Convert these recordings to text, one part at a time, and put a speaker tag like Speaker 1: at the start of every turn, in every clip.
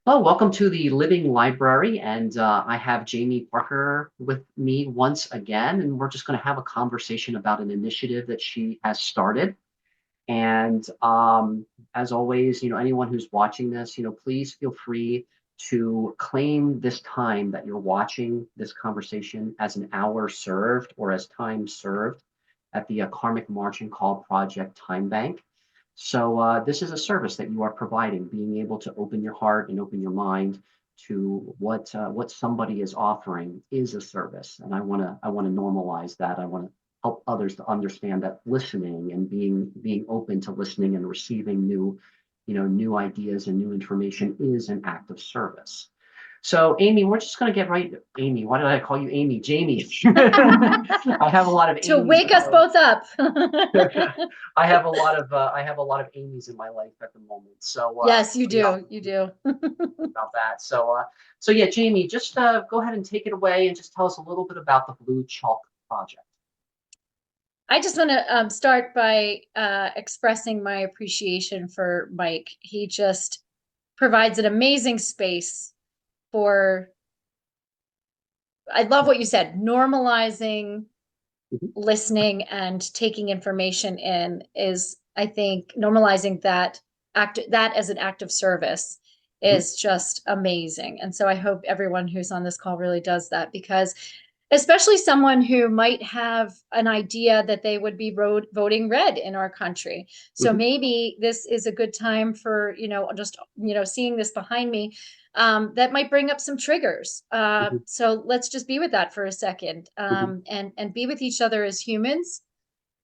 Speaker 1: Well, welcome to the Living Library, and I have Jamie Parker with me once again, and we're just going to have a conversation about an initiative that she has started. And as always, anyone who's watching this, please feel free to claim this time that you're watching this conversation as an hour served or as time served at the Karmic Margin Call Project Time Bank. So this is a service that you are providing, being able to open your heart and open your mind to what somebody is offering is a service, and I want to normalize that. I want to help others to understand that listening and being open to listening and receiving new ideas and new information is an act of service. So, Amy, we're just going to get right. Amy, why did I call you Amy? Jamie. I have a lot of
Speaker 2: To
Speaker 1: Amy's.
Speaker 2: wake us both up.
Speaker 1: I have a lot of Amy's in my life at the moment. So
Speaker 2: Yes, you
Speaker 1: yeah,
Speaker 2: do. You do.
Speaker 1: about that. So yeah, Jamie, just go ahead and take it away and just tell us a little bit about the Blue Chalk Project.
Speaker 2: I just want to start by expressing my appreciation for Mike. He just provides an amazing space for, I love what you said, normalizing
Speaker 1: Mhm,
Speaker 2: listening and taking information in is, I think, normalizing that as an act of service
Speaker 1: mhm,
Speaker 2: is just amazing. And so I hope everyone who's on this call really does that, because especially someone who might have an idea that they would be voting red in our country. So
Speaker 1: mhm,
Speaker 2: maybe this is a good time for, just, seeing this behind me, that might bring up some triggers.
Speaker 1: mhm,
Speaker 2: So let's just be with that for a second,
Speaker 1: mhm.
Speaker 2: and be with each other as humans.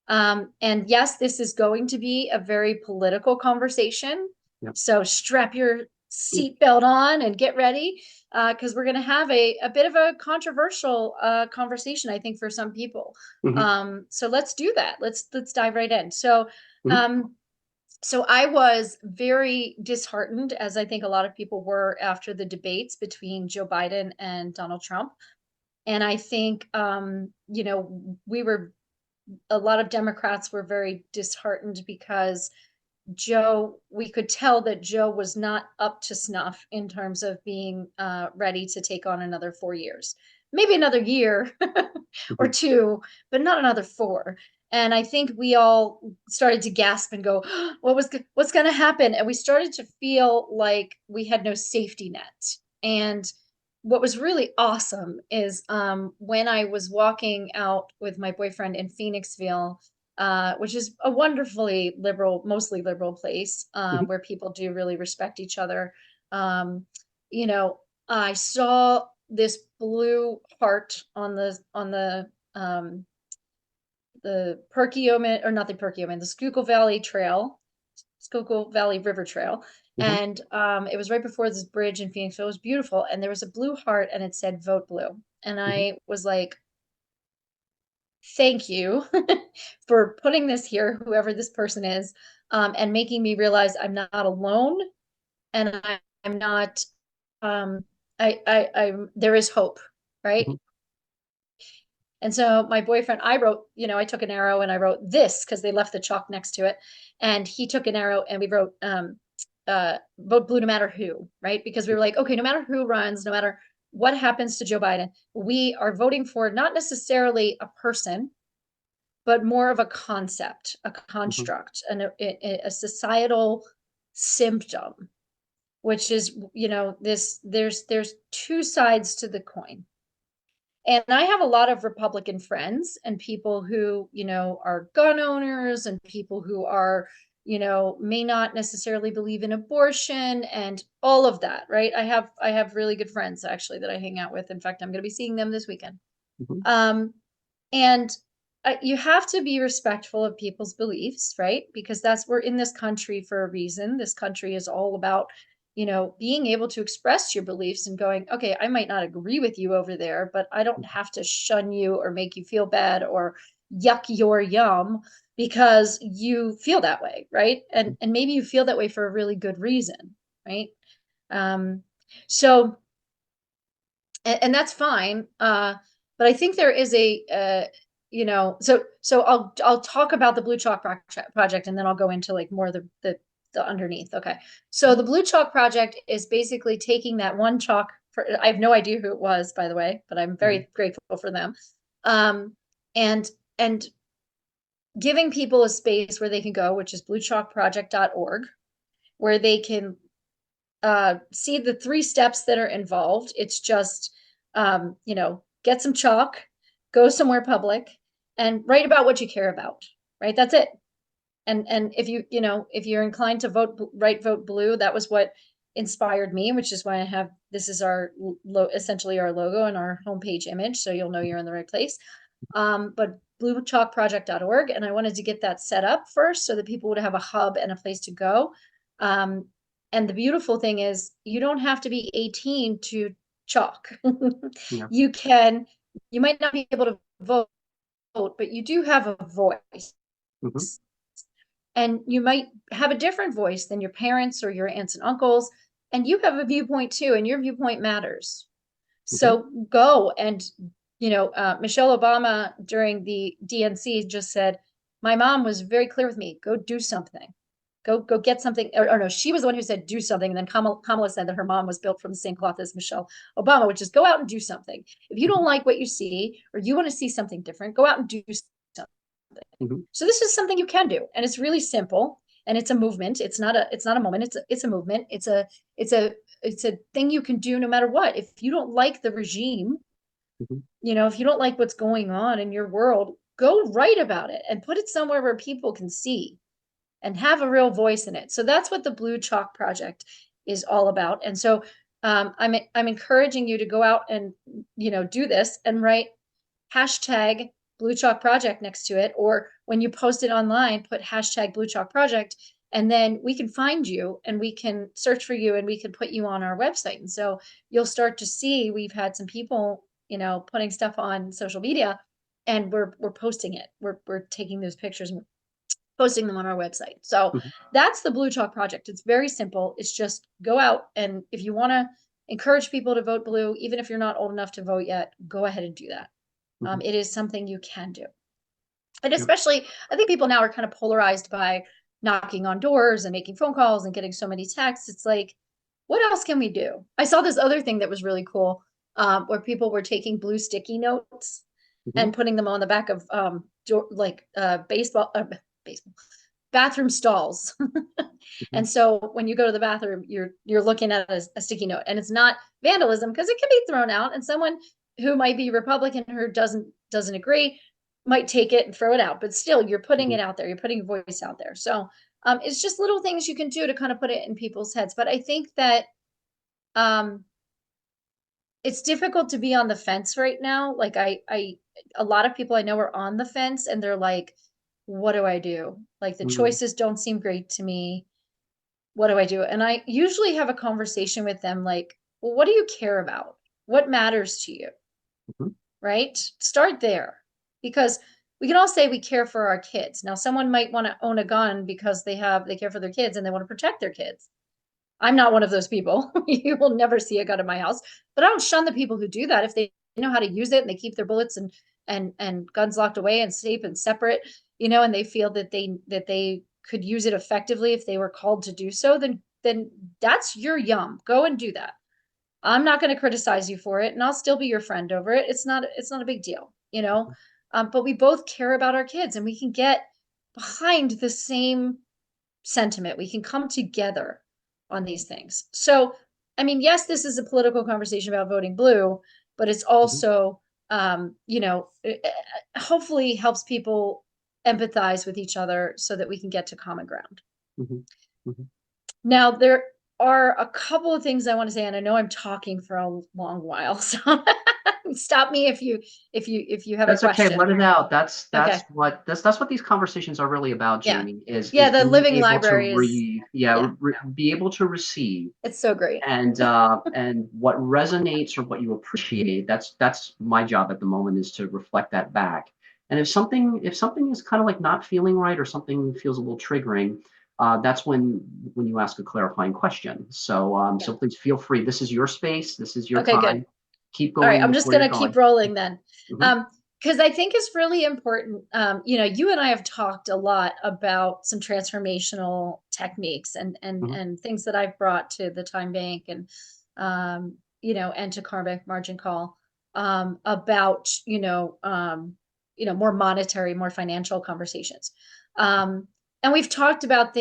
Speaker 2: And yes, this is going to be a very political conversation.
Speaker 1: Yep.
Speaker 2: So strap your seatbelt on and get ready, because we're going to have a bit of a controversial conversation, I think, for some people.
Speaker 1: Mhm,
Speaker 2: So let's do that. Let's dive right in. So,
Speaker 1: mhm,
Speaker 2: um, so I was very disheartened, as I think a lot of people were, after the debates between Joe Biden and Donald Trump. And I think, we were a lot of Democrats were very disheartened because we could tell that Joe was not up to snuff in terms of being ready to take on another 4 years, maybe another year or
Speaker 1: mhm,
Speaker 2: two, but not another four. And I think we all started to gasp and go, what's going to happen? And we started to feel like we had no safety net. And what was really awesome is, when I was walking out with my boyfriend in Phoenixville, which is a wonderfully liberal, mostly liberal place,
Speaker 1: mhm,
Speaker 2: where people do really respect each other. Um, you know, I saw this blue heart on the Perkiomen, or not the Perkiomen, the Schuylkill Valley Trail, Schuylkill Valley River Trail.
Speaker 1: mhm,
Speaker 2: And it was right before this bridge in Phoenix. So it was beautiful. And there was a blue heart and it said vote blue. And
Speaker 1: mhm,
Speaker 2: I was like, thank you for putting this here, whoever this person is, and making me realize I'm not alone, and I'm not. Um, there is hope, right?
Speaker 1: mhm,
Speaker 2: And so my boyfriend, I wrote, I took an arrow and I wrote this because they left the chalk next to it, and he took an arrow and we wrote, vote blue no matter who, right? Because we were like, okay, no matter who runs, no matter what happens to Joe Biden, we are voting for not necessarily a person, but more of a concept, a
Speaker 1: mhm.
Speaker 2: construct, and a societal symptom, which is, this there's two sides to the coin. And I have a lot of Republican friends and people who, are gun owners, and people who are, may not necessarily believe in abortion and all of that, right? I have really good friends actually that I hang out with. In fact, I'm going to be seeing them this weekend.
Speaker 1: Mhm.
Speaker 2: Um, and you have to be respectful of people's beliefs, right? Because we're in this country for a reason. This country is all about, being able to express your beliefs and going, okay, I might not agree with you over there, but I don't have to shun you or make you feel bad or yuck your yum because you feel that way, right? And maybe you feel that way for a really good reason, right? Um, so and that's fine. But I think there is so I'll talk about the Blue Chalk project, and then I'll go into like more of the the underneath. Okay. So the Blue Chalk Project is basically taking that one chalk. I have no idea who it was, by the way, but I'm
Speaker 1: Mhm.
Speaker 2: very grateful for them. Um, and and giving people a space where they can go, which is bluechalkproject.org, where they can see the 3 steps that are involved. It's just, get some chalk, go somewhere public, and write about what you care about. Right, that's it. And if you're inclined to vote blue, that was what inspired me, which is why I have this is our essentially our logo and our homepage image, so you'll know you're in the right place. But bluechalkproject.org, and I wanted to get that set up first so that people would have a hub and a place to go. Um, and the beautiful thing is you don't have to be 18 to chalk.
Speaker 1: Yeah.
Speaker 2: You can, you might not be able to vote, but you do have a voice.
Speaker 1: Hmm.
Speaker 2: And you might have a different voice than your parents or your aunts and uncles, and you have a viewpoint too, and your viewpoint matters.
Speaker 1: Hmm.
Speaker 2: So go and, Michelle Obama during the DNC just said, my mom was very clear with me, go do something. Go get something. Or no, she was the one who said do something. And then Kamala said that her mom was built from the same cloth as Michelle Obama, which is go out and do something. If you don't like what you see or you want to see something different, go out and do something.
Speaker 1: Hmm.
Speaker 2: So this is something you can do, and it's really simple, and it's a movement. It's not a moment. It's a movement. It's a it's a thing you can do no matter what. If you don't like the regime,
Speaker 1: Hmm.
Speaker 2: if you don't like what's going on in your world, go write about it and put it somewhere where people can see and have a real voice in it. So that's what the Blue Chalk Project is all about. And so I'm encouraging you to go out and do this and write hashtag Blue Chalk Project next to it, or when you post it online, put hashtag Blue Chalk Project, and then we can find you and we can search for you and we can put you on our website. And so you'll start to see we've had some people, putting stuff on social media, and we're posting it. We're taking those pictures and posting them on our website. So
Speaker 1: Hmm.
Speaker 2: that's the Blue Chalk Project. It's very simple. It's just go out, and if you want to encourage people to vote blue, even if you're not old enough to vote yet, go ahead and do that.
Speaker 1: Hmm.
Speaker 2: It is something you can do. And
Speaker 1: Yeah.
Speaker 2: especially, I think people now are kind of polarized by knocking on doors and making phone calls and getting so many texts. It's like, what else can we do? I saw this other thing that was really cool, where people were taking blue sticky notes
Speaker 1: Hmm.
Speaker 2: and putting them on the back of baseball bathroom stalls.
Speaker 1: Hmm.
Speaker 2: And so when you go to the bathroom, you're looking at a sticky note, and it's not vandalism because it can be thrown out, and someone who might be Republican who doesn't agree might take it and throw it out. But still, you're putting
Speaker 1: Hmm.
Speaker 2: it out there. You're putting your voice out there. So it's just little things you can do to kind of put it in people's heads. But I think that um, it's difficult to be on the fence right now. Like a lot of people I know are on the fence, and they're like, what do I do? Like the
Speaker 1: Hmm.
Speaker 2: choices don't seem great to me. What do I do? And I usually have a conversation with them like, well, what do you care about? What matters to you?
Speaker 1: Hmm.
Speaker 2: Right? Start there. Because we can all say we care for our kids. Now, someone might want to own a gun because they care for their kids and they want to protect their kids. I'm not one of those people. You will never see a gun in my house, but I don't shun the people who do that if they know how to use it and they keep their bullets and guns locked away and safe and separate, and they feel that they could use it effectively if they were called to do so, then that's your yum. Go and do that. I'm not going to criticize you for it, and I'll still be your friend over it. It's not a big deal. But we both care about our kids, and we can get behind the same sentiment. We can come together on these things. So, I mean, yes, this is a political conversation about voting blue, but it's
Speaker 1: Hmm.
Speaker 2: also, hopefully helps people empathize with each other so that we can get to common ground.
Speaker 1: Hmm. Hmm.
Speaker 2: Now, there are a couple of things I want to say, and I know I'm talking for a long while, so stop me if you have a
Speaker 1: That's okay.
Speaker 2: question.
Speaker 1: Let it out. That's
Speaker 2: Okay.
Speaker 1: that's what that's what these conversations are really about,
Speaker 2: Yeah.
Speaker 1: Jamie. Is
Speaker 2: Yeah,
Speaker 1: is
Speaker 2: the
Speaker 1: being
Speaker 2: living
Speaker 1: able to
Speaker 2: library is, yeah,
Speaker 1: be able to receive,
Speaker 2: it's so great.
Speaker 1: and what resonates or what you appreciate. That's my job at the moment, is to reflect that back. And if something is kind of like not feeling right, or something feels a little triggering, that's when you ask a clarifying question.
Speaker 2: Yeah.
Speaker 1: So please feel free. This is your space. This is your
Speaker 2: Okay, good.
Speaker 1: time. Keep
Speaker 2: All right,
Speaker 1: going
Speaker 2: I'm
Speaker 1: with
Speaker 2: just
Speaker 1: where you're
Speaker 2: gonna keep
Speaker 1: going.
Speaker 2: rolling then.
Speaker 1: Hmm.
Speaker 2: Um, because I think it's really important. You and I have talked a lot about some transformational techniques
Speaker 1: Mhm,
Speaker 2: and things that I've brought to the time bank and to Karmic margin call about more monetary, more financial conversations. Um, and we've talked about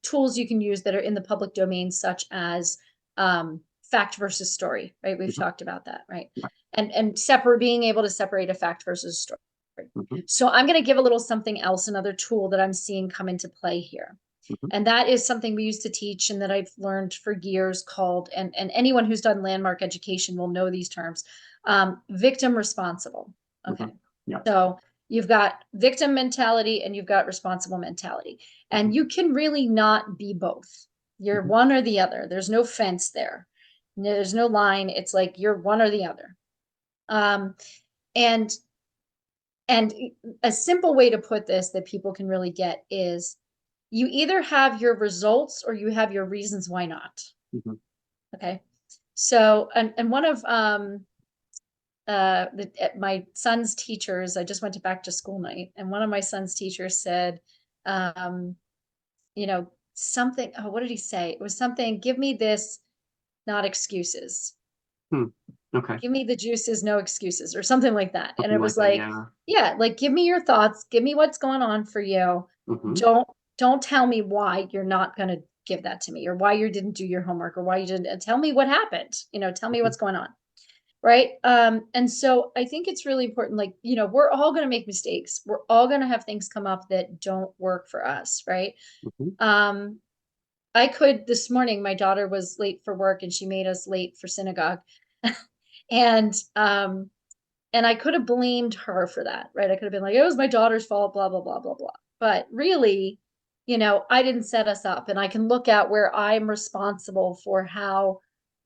Speaker 2: tools you can use that are in the public domain, such as fact versus story, right? We've
Speaker 1: mhm,
Speaker 2: talked about that, right?
Speaker 1: right,
Speaker 2: And separate being able to separate a fact versus a story.
Speaker 1: mhm,
Speaker 2: So I'm going to give a little something else, another tool that I'm seeing come into play here.
Speaker 1: mhm,
Speaker 2: And that is something we used to teach and that I've learned for years called, and anyone who's done landmark education will know these terms, victim responsible. Okay.
Speaker 1: mhm. Yeah.
Speaker 2: So you've got victim mentality and you've got responsible mentality.
Speaker 1: Mhm,
Speaker 2: And you can really not be both. You're
Speaker 1: mhm,
Speaker 2: one or the other. There's no fence there. There's no line. It's like you're one or the other. Um, and and a simple way to put this that people can really get is you either have your results or you have your reasons why not.
Speaker 1: mhm,
Speaker 2: Okay. So and one of my son's teachers, I just went to back to school night, and one of my son's teachers said, um, something, oh, what did he say? It was something, give me this, not excuses.
Speaker 1: hmm. Okay.
Speaker 2: Give me the juices, no excuses, or something like that. And
Speaker 1: Something
Speaker 2: it
Speaker 1: like
Speaker 2: was
Speaker 1: that.
Speaker 2: like,
Speaker 1: Yeah.
Speaker 2: yeah, like give me your thoughts, give me what's going on for you.
Speaker 1: Mhm,
Speaker 2: Don't tell me why you're not going to give that to me or why you didn't do your homework or why you didn't tell me what happened. Tell me
Speaker 1: mhm,
Speaker 2: what's going on. Right. And so I think it's really important, like, we're all going to make mistakes. We're all going to have things come up that don't work for us. Right.
Speaker 1: mhm,
Speaker 2: Um, I could this morning, my daughter was late for work and she made us late for synagogue. and and I could have blamed her for that, right? I could have been like, it was my daughter's fault, blah, blah, blah, blah, blah. But really, I didn't set us up. And I can look at where I'm responsible for how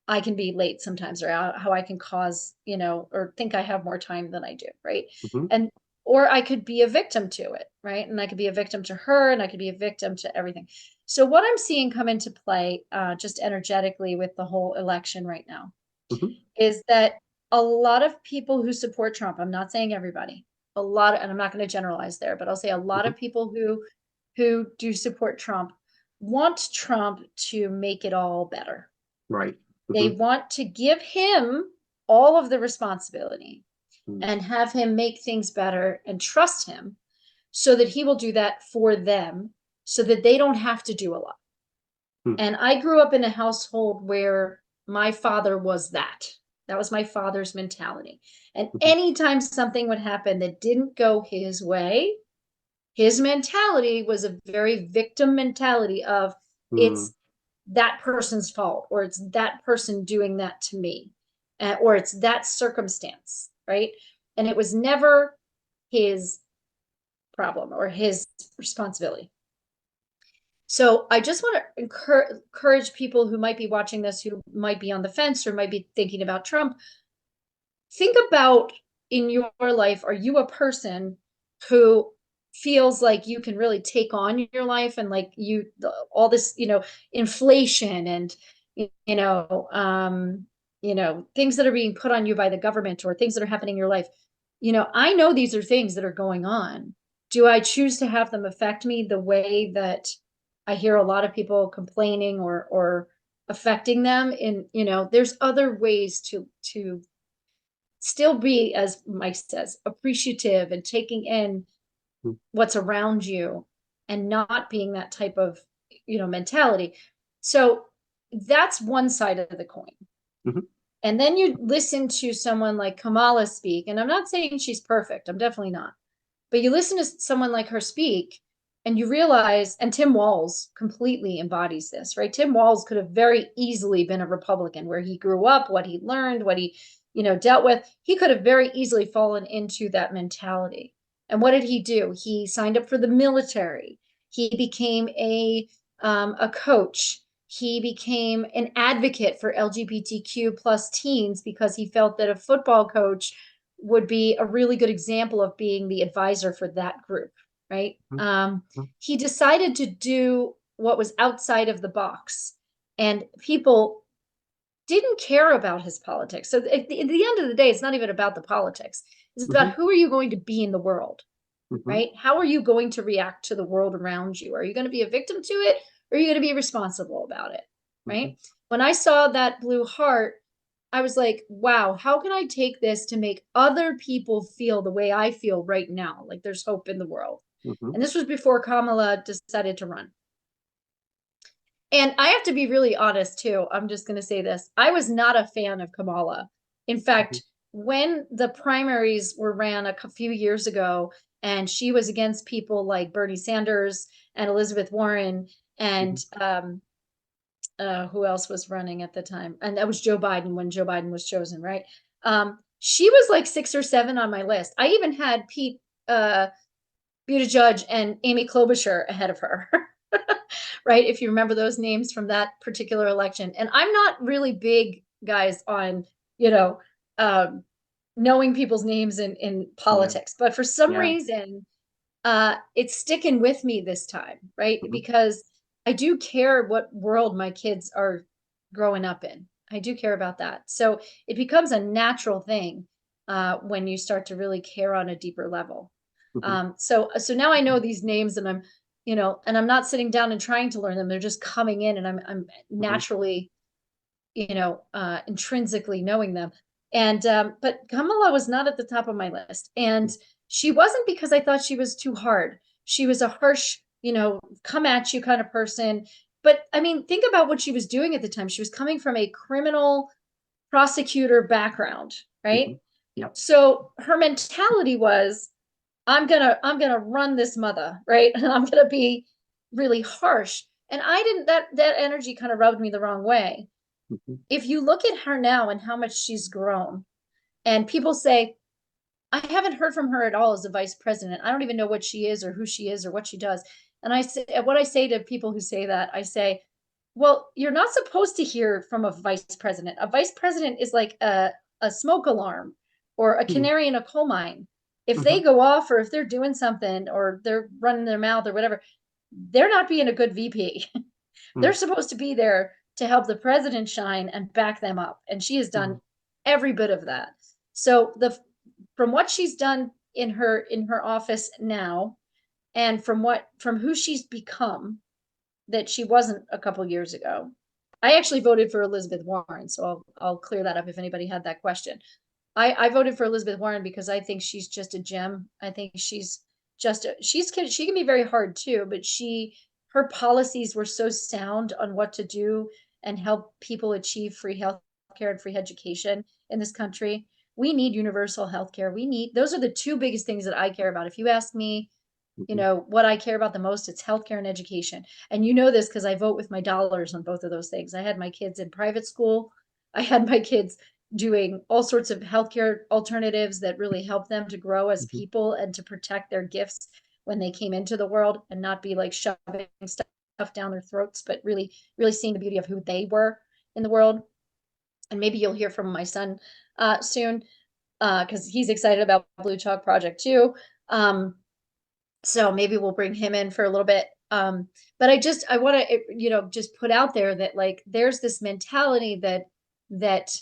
Speaker 2: I can be late sometimes or how I can cause, or think I have more time than I do, right?
Speaker 1: mhm,
Speaker 2: And or I could be a victim to it, right? And I could be a victim to her and I could be a victim to everything. So what I'm seeing come into play just energetically with the whole election right now
Speaker 1: mhm,
Speaker 2: is that a lot of people who support Trump, I'm not saying everybody, and I'm not going to generalize there, but I'll say a lot
Speaker 1: mhm.
Speaker 2: of people who do support Trump want Trump to make it all better.
Speaker 1: Right.
Speaker 2: They
Speaker 1: Mhm,
Speaker 2: want to give him all of the responsibility
Speaker 1: mm,
Speaker 2: and have him make things better and trust him so that he will do that for them so that they don't have to do a lot.
Speaker 1: mm,
Speaker 2: And I grew up in a household where my father was that. That was my father's mentality. And
Speaker 1: mhm,
Speaker 2: anytime something would happen that didn't go his way, his mentality was a very victim mentality of
Speaker 1: mm,
Speaker 2: it's that person's fault, or it's that person doing that to me, or it's that circumstance, right? And it was never his problem or his responsibility. So I just want to encourage people who might be watching this, who might be on the fence or might be thinking about Trump. Think about in your life, are you a person who feels like you can really take on your life and like all this, inflation and, you know, um, things that are being put on you by the government or things that are happening in your life. I know these are things that are going on. Do I choose to have them affect me the way that I hear a lot of people complaining or affecting them there's other ways to still be, as Mike says, appreciative and taking in
Speaker 1: mm,
Speaker 2: what's around you and not being that type of, mentality. So that's one side of the coin.
Speaker 1: mhm,
Speaker 2: And then you listen to someone like Kamala speak, and I'm not saying she's perfect. I'm definitely not. But you listen to someone like her speak, and you realize, and Tim Walz completely embodies this, right? Tim Walz could have very easily been a Republican where he grew up, what he learned, what he, dealt with. He could have very easily fallen into that mentality. And what did he do? He signed up for the military. He became a coach. He became an advocate for LGBTQ plus teens because he felt that a football coach would be a really good example of being the advisor for that group, right?
Speaker 1: mhm, mhm,
Speaker 2: He decided to do what was outside of the box, and people didn't care about his politics. So at the end of the day, it's not even about the politics. It's about
Speaker 1: Mhm.
Speaker 2: who are you going to be in the world,
Speaker 1: Mhm.
Speaker 2: right? How are you going to react to the world around you? Are you going to be a victim to it, or are you going to be responsible about it,
Speaker 1: Mhm.
Speaker 2: right? When I saw that blue heart, I was like, wow, how can I take this to make other people feel the way I feel right now? Like there's hope in the world.
Speaker 1: Mhm.
Speaker 2: And this was before Kamala decided to run. And I have to be really honest too. I'm just going to say this. I was not a fan of Kamala. In
Speaker 1: Mhm.
Speaker 2: fact, when the primaries were ran a few years ago, and she was against people like Bernie Sanders and Elizabeth Warren and
Speaker 1: Mhm.
Speaker 2: who else was running at the time? And that was Joe Biden when Joe Biden was chosen, right? She was like 6 or 7 on my list. I even had Pete Buttigieg and Amy Klobuchar ahead of her. Right? If you remember those names from that particular election. And I'm not really big, guys, on, you know, um, knowing people's names in
Speaker 1: Yeah.
Speaker 2: politics, but for some
Speaker 1: Yeah.
Speaker 2: reason, it's sticking with me this time, right?
Speaker 1: Mhm.
Speaker 2: Because I do care what world my kids are growing up in. I do care about that. So it becomes a natural thing when you start to really care on a deeper level.
Speaker 1: Mhm.
Speaker 2: So now I know these names, and and I'm not sitting down and trying to learn them. They're just coming in, and I'm
Speaker 1: Mhm.
Speaker 2: naturally, intrinsically knowing them. And but Kamala was not at the top of my list, and she wasn't because I thought she was too hard. She was a harsh, come at you kind of person. But I mean, think about what she was doing at the time. She was coming from a criminal prosecutor background, right?
Speaker 1: Mhm. Yep.
Speaker 2: So her mentality was, I'm gonna run this mother, right? And I'm gonna be really harsh. And I didn't that energy kind of rubbed me the wrong way.
Speaker 1: Mhm.
Speaker 2: If you look at her now and how much she's grown, and people say, I haven't heard from her at all as a vice president. I don't even know what she is or who she is or what she does. And I say, what I say to people who say that, I say, well, you're not supposed to hear from a vice president. A vice president is like a smoke alarm or a
Speaker 1: Mhm.
Speaker 2: canary in a coal mine. If they
Speaker 1: Mhm.
Speaker 2: go off, or if they're doing something, or they're running their mouth or whatever, they're not being a good VP. They're
Speaker 1: Mhm.
Speaker 2: supposed to be there to help the president shine and back them up. And she has done
Speaker 1: Mhm.
Speaker 2: every bit of that. So the from what she's done in her office now, and from who she's become, that she wasn't a couple years ago. I actually voted for Elizabeth Warren, so I'll clear that up if anybody had that question. I voted for Elizabeth Warren because I think she's just a gem. I think she can be very hard too, but her policies were so sound on what to do and help people achieve free health care and free education in this country. We need universal health care. Those are the two biggest things that I care about. If you ask me,
Speaker 1: Mhm.
Speaker 2: what I care about the most, it's healthcare and education. And you know this because I vote with my dollars on both of those things. I had my kids in private school. I had my kids doing all sorts of healthcare alternatives that really help them to grow as
Speaker 1: Mhm.
Speaker 2: people and to protect their gifts when they came into the world, and not be like shoving stuff down their throats, but really, really seeing the beauty of who they were in the world. And maybe you'll hear from my son soon because he's excited about Blue Chalk Project too. Um, so maybe we'll bring him in for a little bit. But I want to, just put out there that like there's this mentality that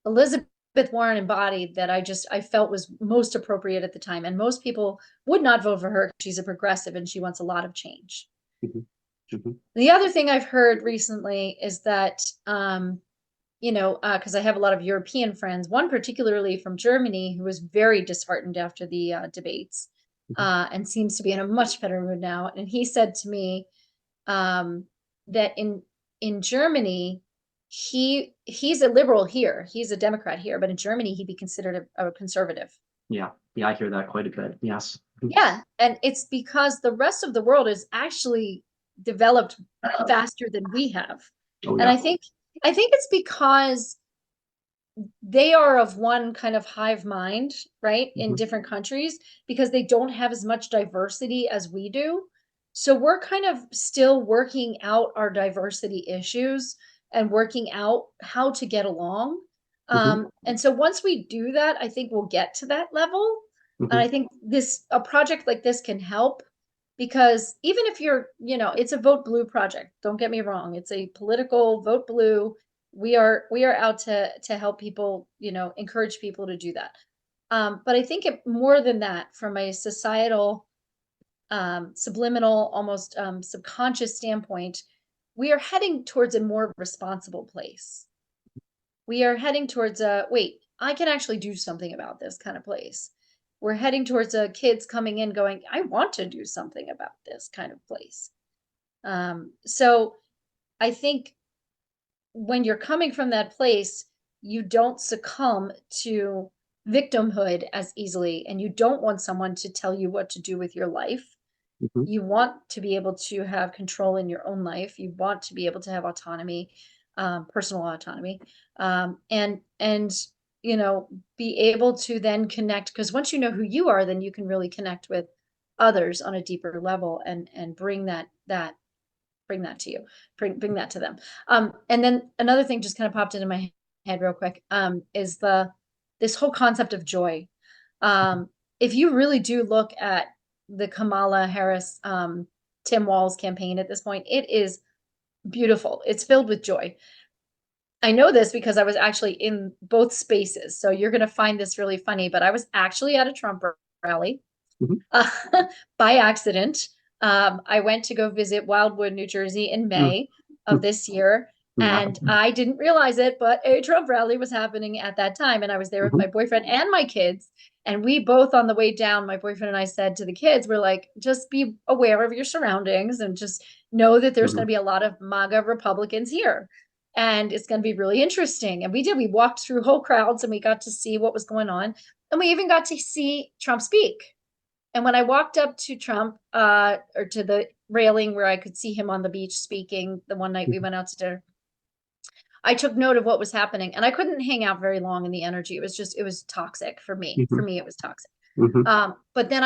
Speaker 2: Elizabeth Warren embodied that I felt was most appropriate at the time. And most people would not vote for her. She's a progressive and she wants a lot of change.
Speaker 1: Mhm. Mhm.
Speaker 2: The other thing I've heard recently is that, because I have a lot of European friends, one particularly from Germany, who was very disheartened after the debates,
Speaker 1: Mhm.
Speaker 2: and seems to be in a much better mood now. And he said to me um, that in Germany, he's a liberal here, he's a Democrat here, but in Germany he'd be considered a conservative.
Speaker 1: Yeah. Yeah. I hear that quite a bit. Yes. Mhm.
Speaker 2: Yeah, and it's because the rest of the world is actually developed faster than we have.
Speaker 1: Oh
Speaker 2: And
Speaker 1: yeah.
Speaker 2: I think it's because they are of one kind of hive mind, right, in
Speaker 1: Mhm.
Speaker 2: different countries, because they don't have as much diversity as we do. So we're kind of still working out our diversity issues and working out how to get along.
Speaker 1: Mhm.
Speaker 2: And so once we do that, I think we'll get to that level. And
Speaker 1: Mhm.
Speaker 2: I think a project like this can help, because even if it's a vote blue project, don't get me wrong, it's a political vote blue. we are out to help people, encourage people to do that. But I think more than that, from a societal, subliminal, almost subconscious standpoint, we are heading towards a more responsible place. We are heading towards a wait, I can actually do something about this kind of place. We're heading towards a kids coming in going, I want to do something about this kind of place. So I think when you're coming from that place, you don't succumb to victimhood as easily, and you don't want someone to tell you what to do with your life.
Speaker 1: Mhm.
Speaker 2: You want to be able to have control in your own life. You want to be able to have autonomy, personal autonomy, and be able to then connect. Because once you know who you are, then you can really connect with others on a deeper level, and bring that to you, bring that to them. And then another thing just kind of popped into my head real quick, is this whole concept of joy. If you really do look at the Kamala Harris, Tim Walz campaign at this point, it is beautiful. It's filled with joy. I know this because I was actually in both spaces. So you're going to find this really funny, but I was actually at a Trump rally,
Speaker 1: Mhm.
Speaker 2: uh, by accident. I went to go visit Wildwood, New Jersey in
Speaker 1: Mm.
Speaker 2: May of
Speaker 1: Mm.
Speaker 2: this year,
Speaker 1: Yeah.
Speaker 2: and I didn't realize it, but a Trump rally was happening at that time. And I was there with
Speaker 1: Mhm.
Speaker 2: my boyfriend and my kids. And we both, on the way down, my boyfriend and I said to the kids, we're like, just be aware of your surroundings and just know that there's going
Speaker 1: Mhm.
Speaker 2: to be a lot of MAGA Republicans here. And it's going to be really interesting. And we did. We walked through whole crowds and we got to see what was going on. And we even got to see Trump speak. And when I walked up to Trump, or to the railing where I could see him on the beach speaking the one night we
Speaker 1: Mhm.
Speaker 2: went out to dinner, I took note of what was happening. And I couldn't hang out very long in the energy. It was toxic for me. For
Speaker 1: Mhm.
Speaker 2: me, it was toxic.
Speaker 1: Mhm.
Speaker 2: But then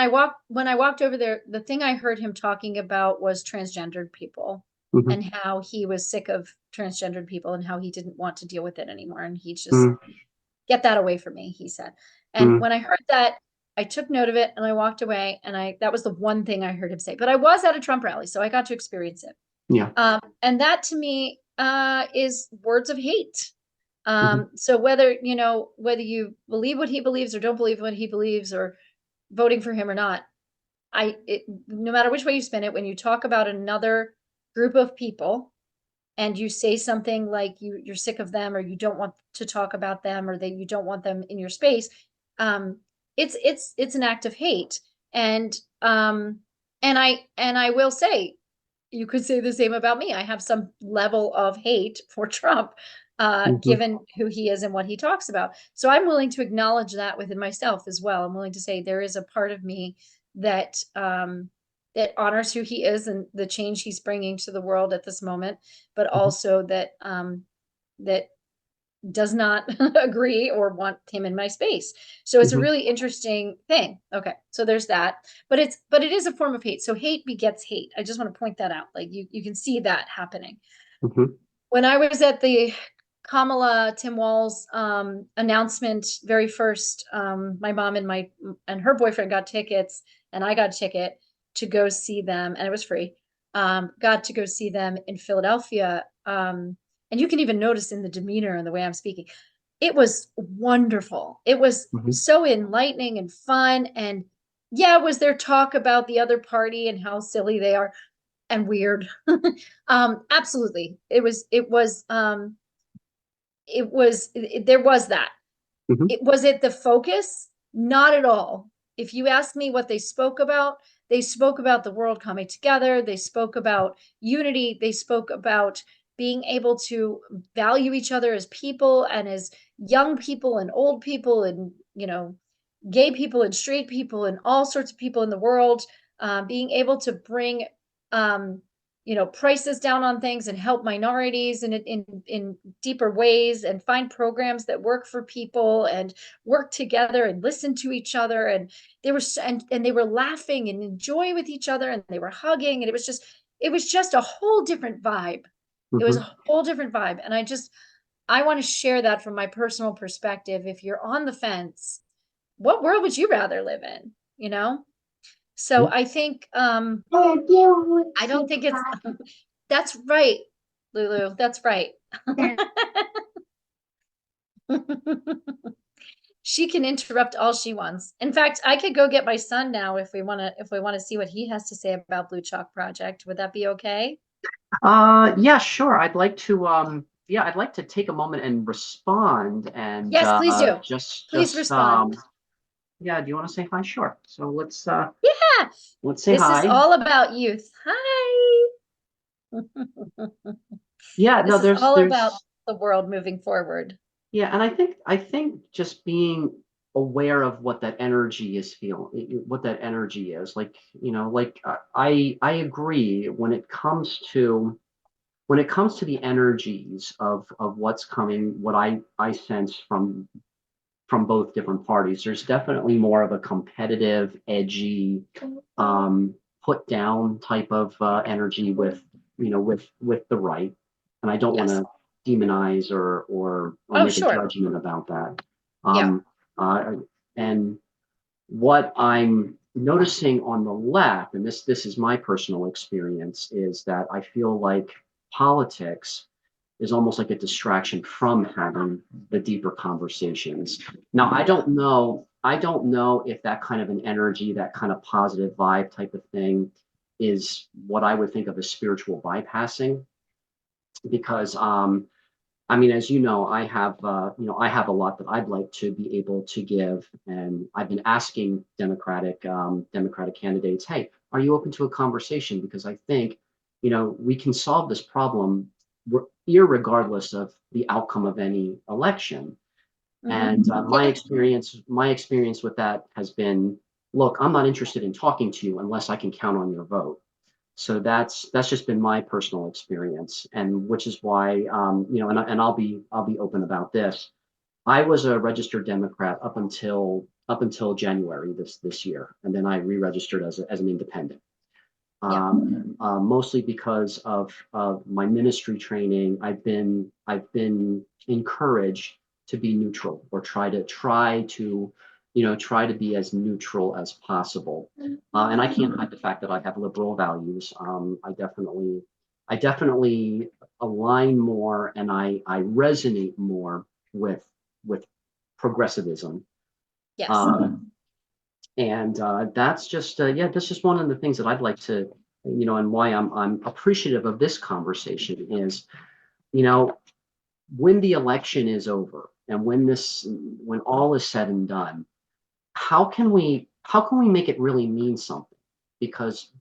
Speaker 2: when I walked over there, the thing I heard him talking about was transgendered people,
Speaker 1: Mhm.
Speaker 2: and how he was sick of transgendered people and how he didn't want to deal with it anymore. And he just,
Speaker 1: Mm.
Speaker 2: get that away from me, he said. And
Speaker 1: Mm.
Speaker 2: when I heard that, I took note of it and I walked away, and that was the one thing I heard him say. But I was at a Trump rally, so I got to experience it.
Speaker 1: Yeah.
Speaker 2: And that to me, is words of hate.
Speaker 1: Mhm.
Speaker 2: So whether you believe what he believes or don't believe what he believes, or voting for him or not, no matter which way you spin it, when you talk about another group of people and you say something like you're sick of them, or you don't want to talk about them, or that you don't want them in your space, um it's an act of hate. And um and i and i will say, you could say the same about me. I have some level of hate for Trump,
Speaker 1: Mhm.
Speaker 2: given who he is and what he talks about. So I'm willing to acknowledge that within myself as well. I'm willing to say there is a part of me that, that honors who he is and the change he's bringing to the world at this moment, but
Speaker 1: Mhm.
Speaker 2: also that does not agree or want him in my space. So it's a
Speaker 1: Mhm.
Speaker 2: really interesting thing. Okay, so there's that. But it is a form of hate. So hate begets hate. I just want to point that out. Like, you can see that happening.
Speaker 1: Mhm.
Speaker 2: When I was at the Kamala Tim Walz, announcement, very first, my mom and her boyfriend got tickets, and I got a ticket to go see them, and it was free. Got to go see them in Philadelphia. And you can even notice in the demeanor and the way I'm speaking, it was wonderful. It was
Speaker 1: Mhm.
Speaker 2: so enlightening and fun. And yeah, was there talk about the other party and how silly they are and weird? Absolutely. There was that.
Speaker 1: Mhm.
Speaker 2: Was it the focus? Not at all. If you ask me what they spoke about the world coming together. They spoke about unity. They spoke about being able to value each other as people, and as young people and old people, and gay people and straight people and all sorts of people in the world, being able to bring, um, prices down on things and help minorities in deeper ways, and find programs that work for people, and work together and listen to each other. And and they were laughing and enjoy with each other, and they were hugging, and it was just a whole different vibe. It was
Speaker 1: Mhm.
Speaker 2: a whole different vibe. And I want to share that from my personal perspective. If you're on the fence, what world would you rather live in? So
Speaker 1: Mhm.
Speaker 2: I think,
Speaker 1: I deal
Speaker 2: I
Speaker 1: with
Speaker 2: don't
Speaker 1: you,
Speaker 2: think it's
Speaker 1: God.
Speaker 2: that's right, Lulu. That's right. She can interrupt all she wants. In fact, I could go get my son now if we want to see what he has to say about Blue Chalk Project. Would that be okay?
Speaker 1: Yeah, sure. I'd like to take a moment and respond and
Speaker 2: Yes, please do. Please
Speaker 1: just
Speaker 2: respond.
Speaker 1: yeah, do you want to say hi? Sure. So
Speaker 2: Yeah,
Speaker 1: let's say
Speaker 2: this is
Speaker 1: hi.
Speaker 2: all about youth. Hi.
Speaker 1: Yeah, no,
Speaker 2: This is all about
Speaker 1: there's
Speaker 2: the world moving forward.
Speaker 1: yeah, and I think just being aware of what that energy is feeling, what that energy is, like, like I agree when it comes to the energies of what's coming, what I sense from both different parties. There's definitely more of a competitive, edgy, um, put down type of energy with with the right, and I don't want
Speaker 2: Yes.
Speaker 1: to demonize or
Speaker 2: Oh,
Speaker 1: make a
Speaker 2: sure.
Speaker 1: judgment about that.
Speaker 2: Yeah.
Speaker 1: Um, uh, and what I'm noticing on the left, and this is my personal experience, is that I feel like politics is almost like a distraction from having the deeper conversations. Now,
Speaker 2: Yeah.
Speaker 1: I don't know if that kind of an energy, that kind of positive vibe type of thing is what I would think of as spiritual bypassing because I mean, as you know, I have a lot that I'd like to be able to give, and I've been asking Democratic candidates, hey, are you open to a conversation? Because I think, we can solve this problem, irregardless of the outcome of any election. And
Speaker 2: Yeah.
Speaker 1: my experience with that has been, look, I'm not interested in talking to you unless I can count on your vote. So that's just been my personal experience, and which is why and I'll be open about this. I was a registered Democrat up until January this year, and then I re-registered as an independent.
Speaker 2: Yeah.
Speaker 1: Mostly because of my ministry training. I've been encouraged to be neutral or try to be as neutral as possible. And I can't hide the fact that I have liberal values. I definitely align more and I resonate more with progressivism.
Speaker 2: Yes.
Speaker 1: Um, and that's just yeah, that's just one of the things that I'd like to, and why I'm appreciative of this conversation is, you know, when the election is over and when all is said and done, how can we make it really mean something? Because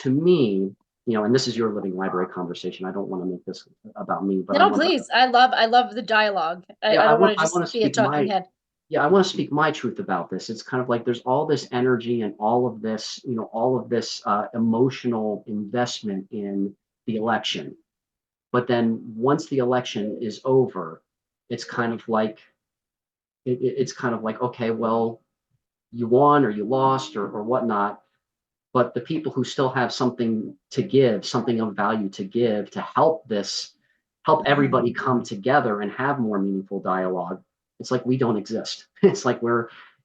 Speaker 1: to me, and this is your living library conversation. I don't want to make this about me, but
Speaker 2: No, please. I love the dialogue. I don't want to
Speaker 1: I
Speaker 2: just
Speaker 1: want to
Speaker 2: be a
Speaker 1: speak
Speaker 2: talking
Speaker 1: my
Speaker 2: head.
Speaker 1: yeah, I want to speak my truth about this. It's kind of like there's all this energy and all of this emotional investment in the election. But then once the election is over, it's kind of like it's kind of like, okay, well, you won or you lost or whatnot. But the people who still have something to give, something of value to give to help
Speaker 2: Mhm.
Speaker 1: everybody come together and have more meaningful dialogue. It's like we don't exist. It's like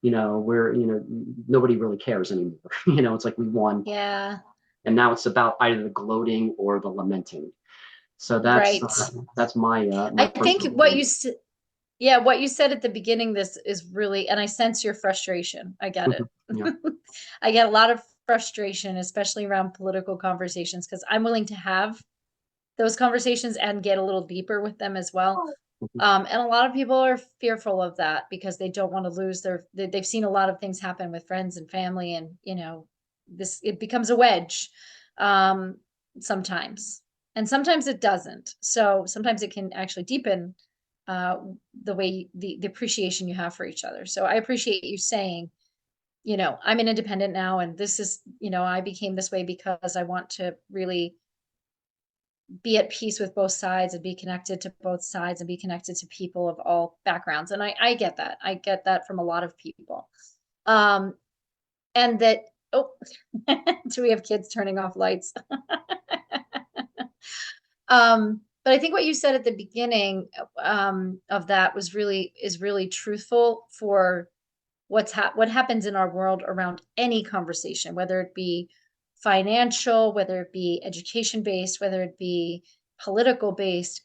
Speaker 1: nobody really cares anymore. It's like we won,
Speaker 2: Yeah.
Speaker 1: and now it's about either the gloating or the lamenting. So
Speaker 2: Right.
Speaker 1: that's my
Speaker 2: I
Speaker 1: my
Speaker 2: think
Speaker 1: personal
Speaker 2: what you
Speaker 1: opinion.
Speaker 2: s yeah, what you said at the beginning, this is really, and I sense your frustration. I get it.
Speaker 1: Yeah.
Speaker 2: I get a lot of frustration, especially around political conversations, because I'm willing to have those conversations and get a little deeper with them as well.
Speaker 1: Mhm.
Speaker 2: And a lot of people are fearful of that because they don't want to lose they've seen a lot of things happen with friends and family, and this it becomes a wedge um sometimes. And sometimes it doesn't. So sometimes it can actually deepen uh the way the appreciation you have for each other. So I appreciate you saying, I'm an independent now, and this is, I became this way because I want to really be at peace with both sides and be connected to both sides and be connected to people of all backgrounds. And I get that. I get that from a lot of people. Um, and that, oh, do we have kids turning off lights? But I think what you said at the beginning of that is really truthful for what happens in our world around any conversation, whether it be financial, whether it be education based, whether it be political based.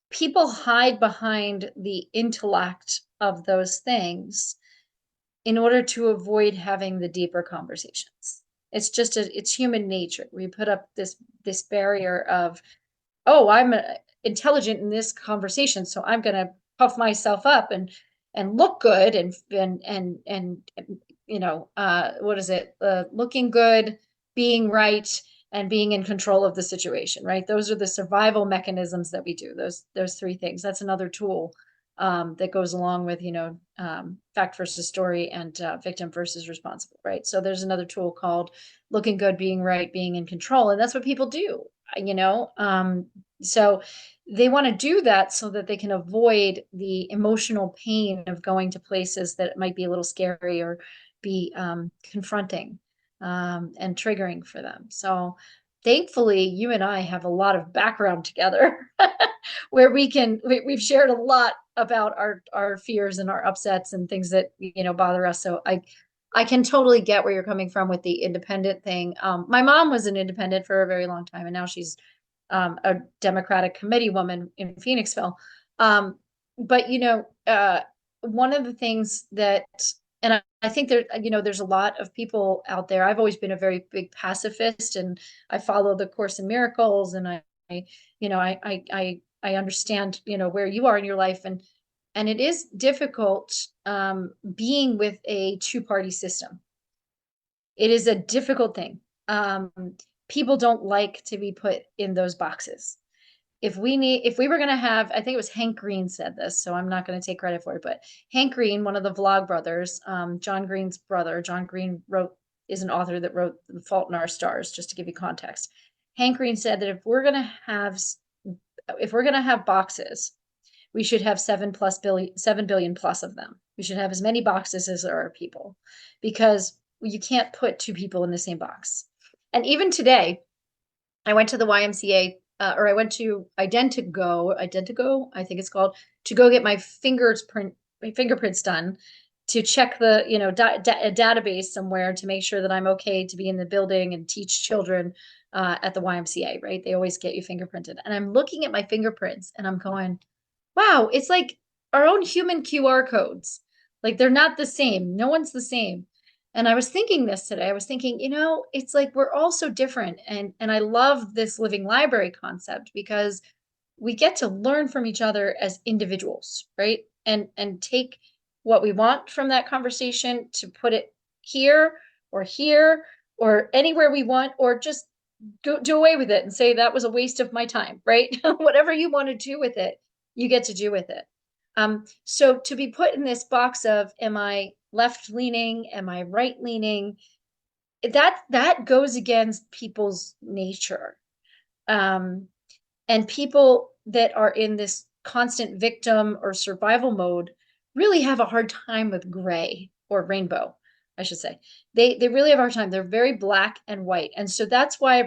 Speaker 2: people hide behind the intellect of those things in order to avoid having the deeper conversations. It's human nature. We put up this barrier of, oh, I'm intelligent in this conversation, so I'm going to puff myself up and look good and what is it? Looking good, being right, and being in control of the situation, right? Those are the survival mechanisms that we do. Those three things. That's another tool that goes along with fact versus story and victim versus responsible, right? So there's another tool called looking good, being right, being in control, and that's what people do. You know, so they want to do that so that they can avoid the emotional pain of going to places that might be a little scary or be confronting and triggering for them. So thankfully, you and I have a lot of background together where we've shared a lot about our fears and our upsets and things that bother us. So I can totally get where you're coming from with the independent thing. My mom was an independent for a very long time, and now she's a Democratic committee woman in Phoenixville. Um, but one of the things that, and I think there's a lot of people out there. I've always been a very big pacifist, and I follow the Course in Miracles, and I understand where you are in your life, and it is difficult being with a two-party system. It is a difficult thing. Um, People don't like to be put in those boxes. If we were going to have, I think it was Hank Green said this, so I'm not going to take credit for it, but Hank Green, one of the vlog brothers, John Green's brother, John Green is an author that wrote The Fault in Our Stars, just to give you context. Hank Green said that if we're going to have boxes, we should have 7 billion plus of them. We should have as many boxes as there are people, because you can't put two people in the same box. And even today, I went to the YMCA, or I went to Identigo, I think it's called, to go get my fingerprints done, to check the a database somewhere to make sure that I'm okay to be in the building and teach children at the YMCA. Right? They always get you fingerprinted, and I'm looking at my fingerprints and I'm going, wow, it's like our own human QR codes. Like they're not the same. No one's the same. And I was thinking this today. I was thinking, it's like we're all so different. And I love this living library concept because we get to learn from each other as individuals, right? And take what we want from that conversation to put it here or anywhere we want, or just do away with it and say that was a waste of my time, right? Whatever you want to do with it, you get to do with it. So to be put in this box of, am I left leaning? Am I right leaning? That goes against people's nature. Um, and people that are in this constant victim or survival mode really have a hard time with gray or rainbow, I should say. They really have a hard time. They're very black and white. And so that's why I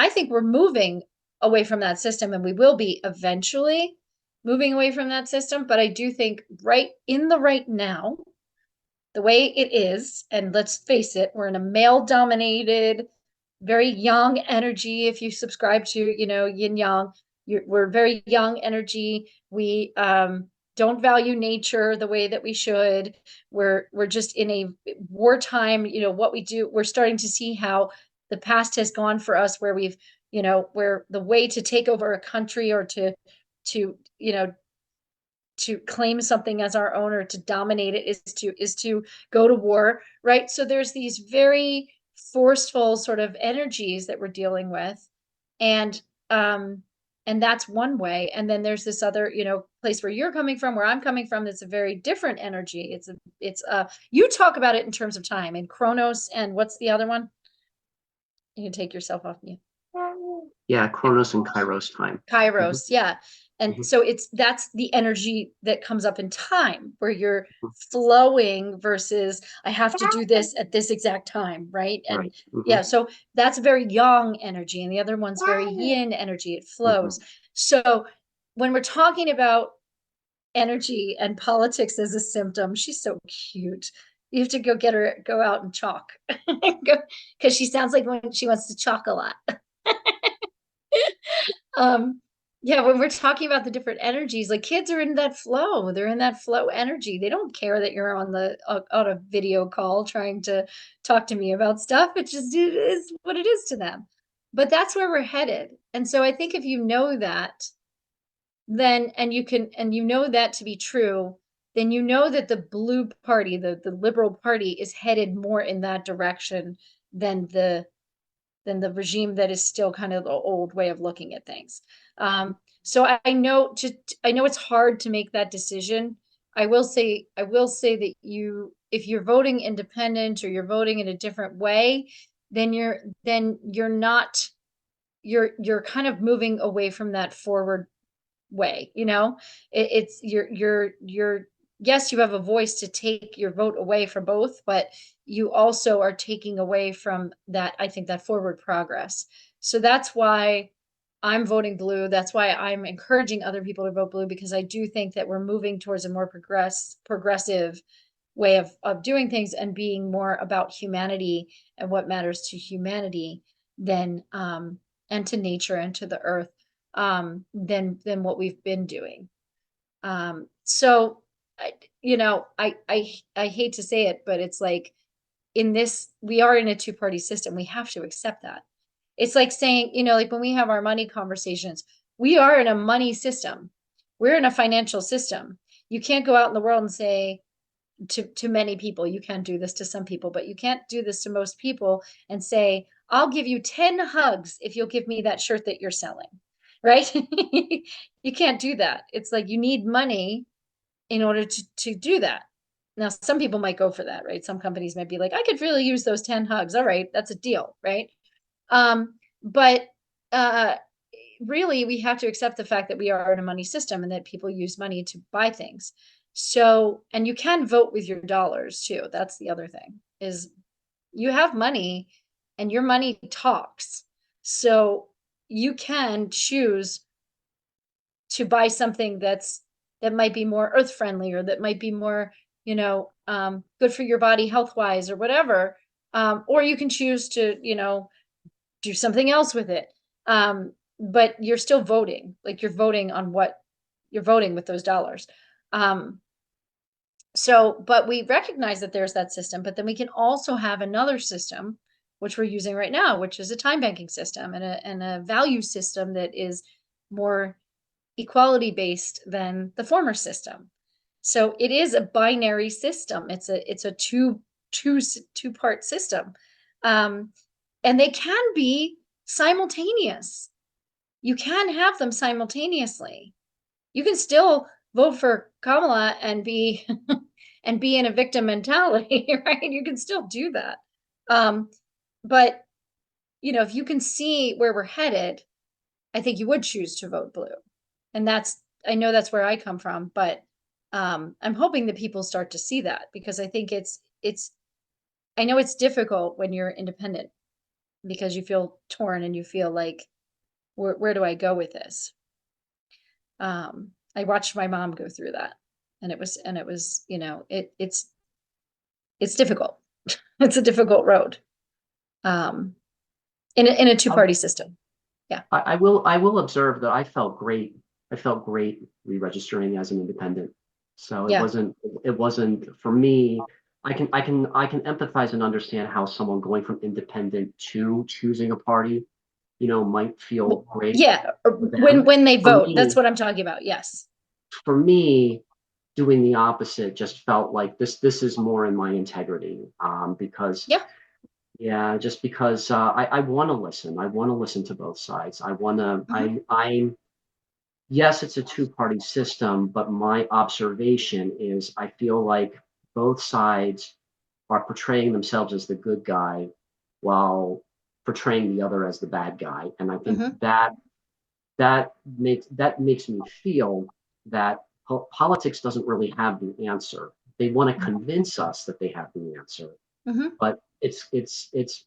Speaker 2: think we're moving away from that system, and we will be eventually moving away from that system. But I do think right in the right now, the way it is, and let's face it, we're in a male dominated, very young energy. If you subscribe to yin yang, we're very young energy. We don't value nature the way that we should. We're just in a wartime. What we do, we're starting to see how the past has gone for us, where where the way to take over a country or to to claim something as our own or to dominate it is to go to war, right? So there's these very forceful sort of energies that we're dealing with, and um and that's one way. And then there's this other place where you're coming from, where I'm coming from, that's a very different energy. It's you talk about it in terms of time and Chronos, and what's the other one? You can take yourself off mute.
Speaker 1: Yeah, Chronos and Kairos time. Mhm,
Speaker 2: Kairos, yeah. And
Speaker 1: mhm,
Speaker 2: so that's the energy that comes up in time, where you're flowing versus I have to do this at this exact time, right? And
Speaker 1: right. Hmm.
Speaker 2: yeah, so that's very yang energy, and the other one's very yin energy. It
Speaker 1: Hmm.
Speaker 2: flows. So when we're talking about energy and politics as a symptom, she's so cute. You have to go out and chalk, because she sounds like when she wants to chalk a lot. Um, Yeah, when we're talking about the different energies, like kids are in that flow. They're in that flow energy. They don't care that you're on the on a video call trying to talk to me about stuff. It just is what it is to them. But that's where we're headed. And so I think if you know that, then and you know that to be true, then you know that the blue party, the liberal party is headed more in that direction than the regime that is still kind of the old way of looking at things. So I know it's hard to make that decision. I will say that if you're voting independent or you're voting in a different way, then you're not you're kind of moving away from that forward way, you know? It's you're yes, you have a voice to take your vote away from both, but you also are taking away from that, I think, that forward progress. So that's why I'm voting blue. That's why I'm encouraging other people to vote blue, because I do think that we're moving towards a more progressive way of doing things and being more about humanity and what matters to humanity than and to nature and to the earth than what we've been doing. So I, I hate to say it, but it's like in this, we are in a two-party system. We have to accept that. It's like saying, like when we have our money conversations, we are in a money system. We're in a financial system. You can't go out in the world and say, to many people, you can do this to some people, but you can't do this to most people and say, I'll give you 10 hugs if you'll give me that shirt that you're selling, right? You can't do that. It's like you need money in order to do that. Now some people might go for that, right? Some companies might be like, I could really use those 10 hugs. All right, that's a deal, right? But uh really we have to accept the fact that we are in a money system and that people use money to buy things. So, and you can vote with your dollars too. That's the other thing, is you have money and your money talks. So you can choose to buy something that might be more earth friendly, or that might be more, good for your body health wise or whatever. Or you can choose to, do something else with it. But you're still voting. Like you're voting on what you're voting with those dollars. Um, so, but we recognize that there's that system, but then we can also have another system, which we're using right now, which is a time banking system and a value system that is more equality based than the former system. So it is a binary system. It's a two part system. Um, and they can be simultaneous. You can have them simultaneously. You can still vote for Kamala and be and be in a victim mentality, right? You can still do that. Um, but if you can see where we're headed, I think you would choose to vote blue. And I know that's where I come from, but I'm hoping that people start to see that, because I think I know it's difficult when you're independent because you feel torn and you feel like, where do I go with this? I watched my mom go through that, and it was, it's difficult. It's a difficult road. Um, in a
Speaker 1: I,
Speaker 2: two-party system. Yeah.
Speaker 1: I will observe that I felt great re-registering as an independent. So it
Speaker 2: Yeah.
Speaker 1: wasn't it wasn't for me. I can empathize and understand how someone going from independent to choosing a party, might feel great
Speaker 2: Yeah.
Speaker 1: for
Speaker 2: When
Speaker 1: them.
Speaker 2: they
Speaker 1: For
Speaker 2: vote, that's
Speaker 1: me,
Speaker 2: what I'm talking about. Yes.
Speaker 1: for me, doing the opposite just felt like this is more in my integrity. Because
Speaker 2: Yeah.
Speaker 1: yeah, just because I want to listen. I want to listen to both sides. I want to.
Speaker 2: Hmm.
Speaker 1: I'm yes, it's a two-party system, but my observation is I feel like both sides are portraying themselves as the good guy while portraying the other as the bad guy. And I think
Speaker 2: Hmm.
Speaker 1: that makes me feel that politics doesn't really have the answer. They want to convince us that they have the answer,
Speaker 2: Hmm.
Speaker 1: but it's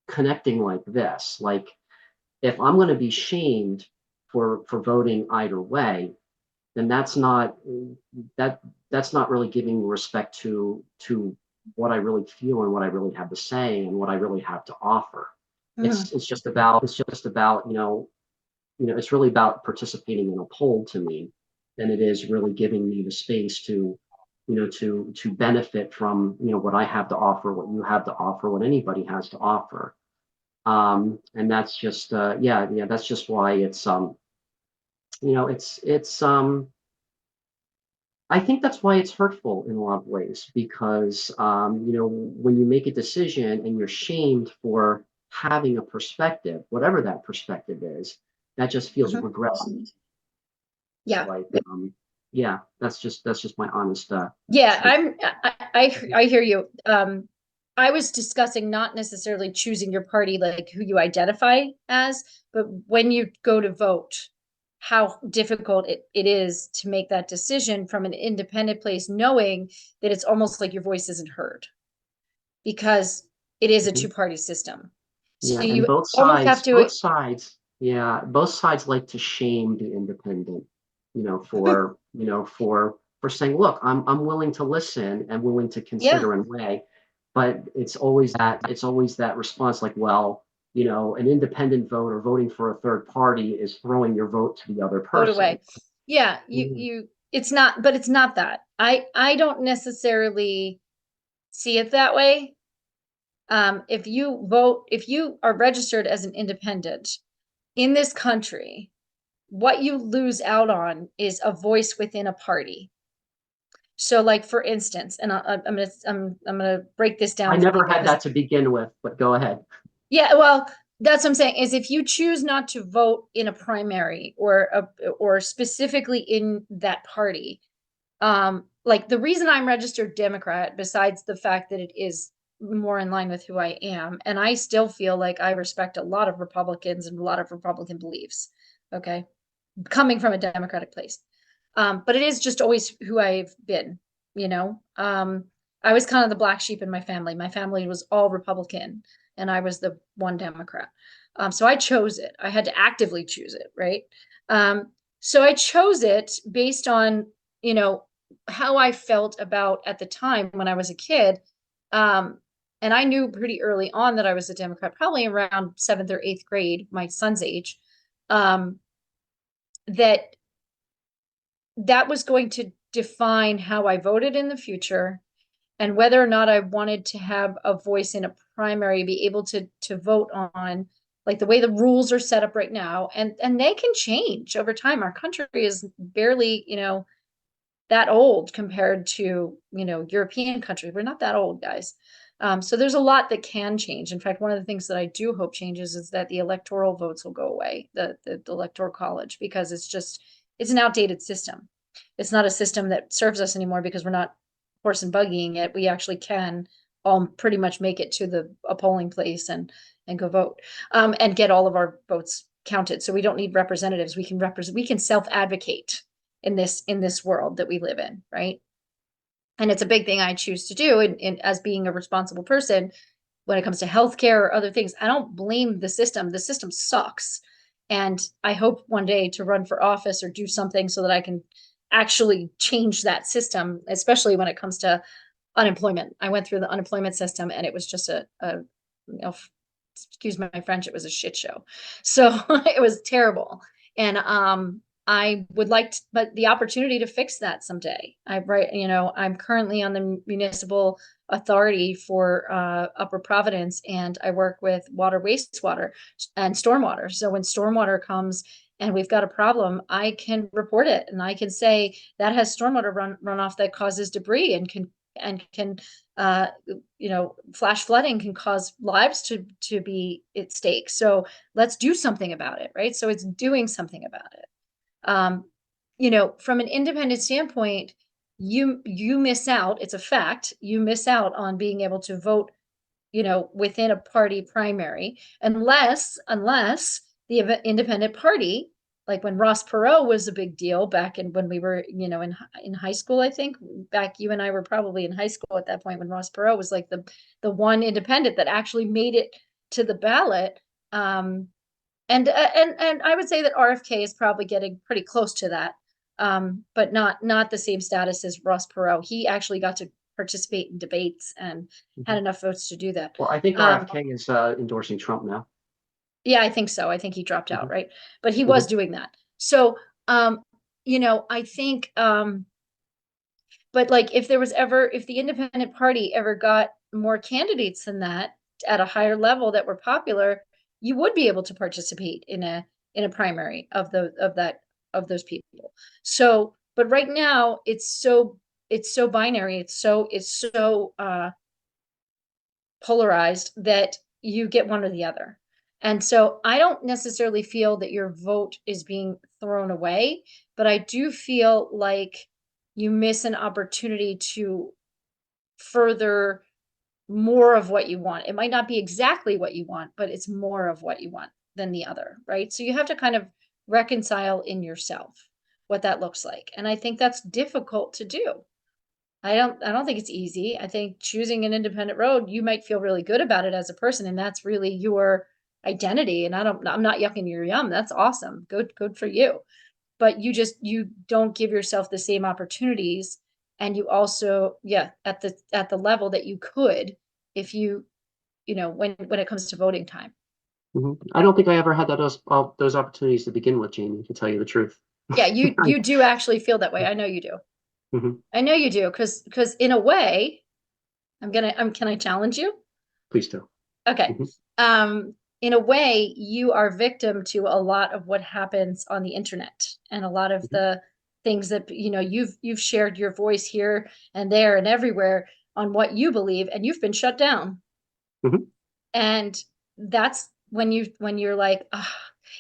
Speaker 1: connecting like this. Like if I'm going to be shamed for voting either way, then that that's not really giving respect to what I really feel and what I really have to say and what I really have to offer.
Speaker 2: Hmm.
Speaker 1: It's just about it's really about participating in a poll to me than it is really giving me the space to, to benefit from, what I have to offer, what you have to offer, what anybody has to offer. And that's just, yeah, that's just why it's I think that's why it's hurtful in a lot of ways because, when you make a decision and you're shamed for having a perspective, whatever that perspective is, that just feels
Speaker 2: Mhm.
Speaker 1: regressive.
Speaker 2: Yeah.
Speaker 1: Like, yeah, that's just my honest
Speaker 2: Yeah,
Speaker 1: take.
Speaker 2: I hear you. I was discussing not necessarily choosing your party, like who you identify as, but when you go to vote, how difficult it is to make that decision from an independent place, knowing that it's almost like your voice isn't heard because it is a
Speaker 1: Mhm.
Speaker 2: two-party system. So
Speaker 1: Yeah, and
Speaker 2: you
Speaker 1: both
Speaker 2: almost have
Speaker 1: sides,
Speaker 2: to,
Speaker 1: yeah, both sides like to shame the independent, for saying, look, I'm willing to listen and willing to
Speaker 2: yeah,
Speaker 1: consider and weigh, but it's always that response like, well, an independent vote or voting for a third party is throwing your vote to the other
Speaker 2: vote
Speaker 1: person.
Speaker 2: away. Yeah,
Speaker 1: Mhm.
Speaker 2: it's not, but it's not that. I don't necessarily see it that way. If you are registered as an independent in this country, what you lose out on is a voice within a party. So, like for instance, and I'm gonna break this
Speaker 1: I
Speaker 2: down for
Speaker 1: never
Speaker 2: people
Speaker 1: had
Speaker 2: because
Speaker 1: that to begin with, but go ahead.
Speaker 2: yeah, well, that's what I'm saying is if you choose not to vote in a primary or specifically in that party, like the reason I'm registered Democrat, besides the fact that it is more in line with who I am, and I still feel like I respect a lot of Republicans and a lot of Republican beliefs. Okay, coming from a Democratic place. But it is just always who I've been, you know. I was kind of the black sheep in my family. My family was all Republican, and I was the one Democrat. So I chose it. I had to actively choose it, right? Um, so I chose it based on, you know, how I felt about at the time when I was a kid. Um, and I knew pretty early on that I was a Democrat, probably around seventh or eighth grade, my son's age. Um, that that was going to define how I voted in the future and whether or not I wanted to have a voice in a primary, be able to vote on like the way the rules are set up right now. And they can change over time. Our country is barely, that old compared to, European countries. We're not that old, guys. So there's a lot that can change. In fact, one of the things that I do hope changes is that the electoral votes will go away, the electoral college, because it's an outdated system. It's not a system that serves us anymore because we're not horse and buggying it. We actually can all pretty much make it to a polling place and go vote, and get all of our votes counted. So we don't need representatives. We can self advocate in this world that we live in, right? And it's a big thing I choose to do as being a responsible person when it comes to healthcare or other things. I don't blame the system. The system sucks. And I hope one day to run for office or do something so that I can actually change that system, especially when it comes to unemployment. I went through the unemployment system and it was just excuse my French, it was a shit show. So it was terrible. And I would like but the opportunity to fix that someday. I'm currently on the municipal authority for Upper Providence, and I work with water, wastewater, and stormwater. So when stormwater comes and we've got a problem, I can report it and I can say that has stormwater runoff that causes debris and can flash flooding can cause lives to be at stake. So let's do something about it, right? So it's doing something about it. um, from an independent standpoint, you miss out. It's a fact. You miss out on being able to vote, within a party primary, unless the independent party, like when Ross Perot was a big deal back in when we were, in high school. I think back you and I were probably in high school at that point when Ross Perot was like the one independent that actually made it to the ballot. And I would say that RFK is probably getting pretty close to that, but not the same status as Ross Perot. He actually got to participate in debates and had
Speaker 1: Mhm.
Speaker 2: enough votes to do that.
Speaker 1: Well, I think
Speaker 2: Um,
Speaker 1: RFK is endorsing Trump now.
Speaker 2: Yeah, I think so. I think he dropped out,
Speaker 1: Mhm,
Speaker 2: right? But he was
Speaker 1: mhm,
Speaker 2: doing that. So, I think, but like if there was ever, if the independent party ever got more candidates than that at a higher level that were popular, you would be able to participate in a primary of of those people. So, but right now it's so binary. It's so polarized that you get one or the other. And so I don't necessarily feel that your vote is being thrown away, but I do feel like you miss an opportunity to further more of what you want. It might not be exactly what you want, but it's more of what you want than the other, right? So you have to kind of reconcile in yourself what that looks like. And I think that's difficult to do. I don't think it's easy. I think choosing an independent road, you might feel really good about it as a person, and that's really your identity. And I'm not yucking your yum. That's awesome. Good for you. But you don't give yourself the same opportunities, and you also, yeah, at the level that you could if when it comes to voting time.
Speaker 1: mhm. I don't think I ever had those opportunities to begin with, Jamie, to tell you the truth.
Speaker 2: Yeah, you
Speaker 1: I
Speaker 2: you do actually feel that way. I know you do.
Speaker 1: mhm,
Speaker 2: I know you do, because in a way, can I challenge you?
Speaker 1: please do.
Speaker 2: Okay.
Speaker 1: Mhm,
Speaker 2: In a way, you are victim to a lot of what happens on the internet and a lot of
Speaker 1: mhm,
Speaker 2: the things that you've shared your voice here and there and everywhere on what you believe, and you've been shut down.
Speaker 1: mhm,
Speaker 2: And that's when you're like, "Ah,"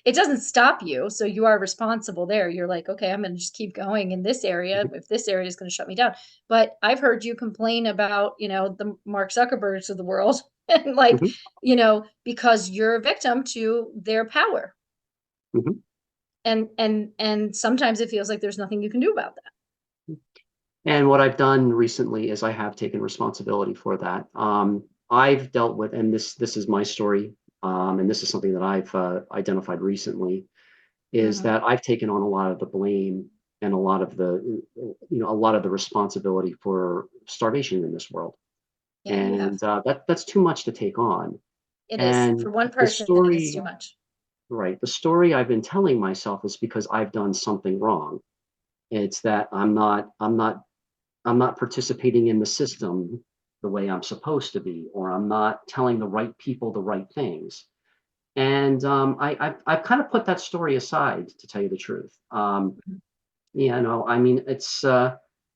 Speaker 2: it doesn't stop you, so you are responsible there. You're like, "Okay, I'm gonna just keep going in this area
Speaker 1: mhm,
Speaker 2: if this area is gonna shut me down." But I've heard you complain about, the Mark Zuckerbergs of the world and like,
Speaker 1: mhm,
Speaker 2: because you're a victim to their power.
Speaker 1: mhm.
Speaker 2: And sometimes it feels like there's nothing you can do about that.
Speaker 1: And what I've done recently is I have taken responsibility for that. I've dealt with, and this is my story, and this is something that I've identified recently, is
Speaker 2: Mhm.
Speaker 1: that I've taken on a lot of the blame and a lot of a lot of the responsibility for starvation in this world,
Speaker 2: Yeah, you have.
Speaker 1: and that's too much to take on.
Speaker 2: It is.
Speaker 1: And
Speaker 2: For one
Speaker 1: the
Speaker 2: person, it is too
Speaker 1: story,
Speaker 2: much.
Speaker 1: right? The story I've been telling myself is because I've done something wrong. It's that I'm not participating in the system the way I'm supposed to be, or I'm not telling the right people the right things. And I've kind of put that story aside, to tell you the truth.
Speaker 2: Mhm.
Speaker 1: I mean,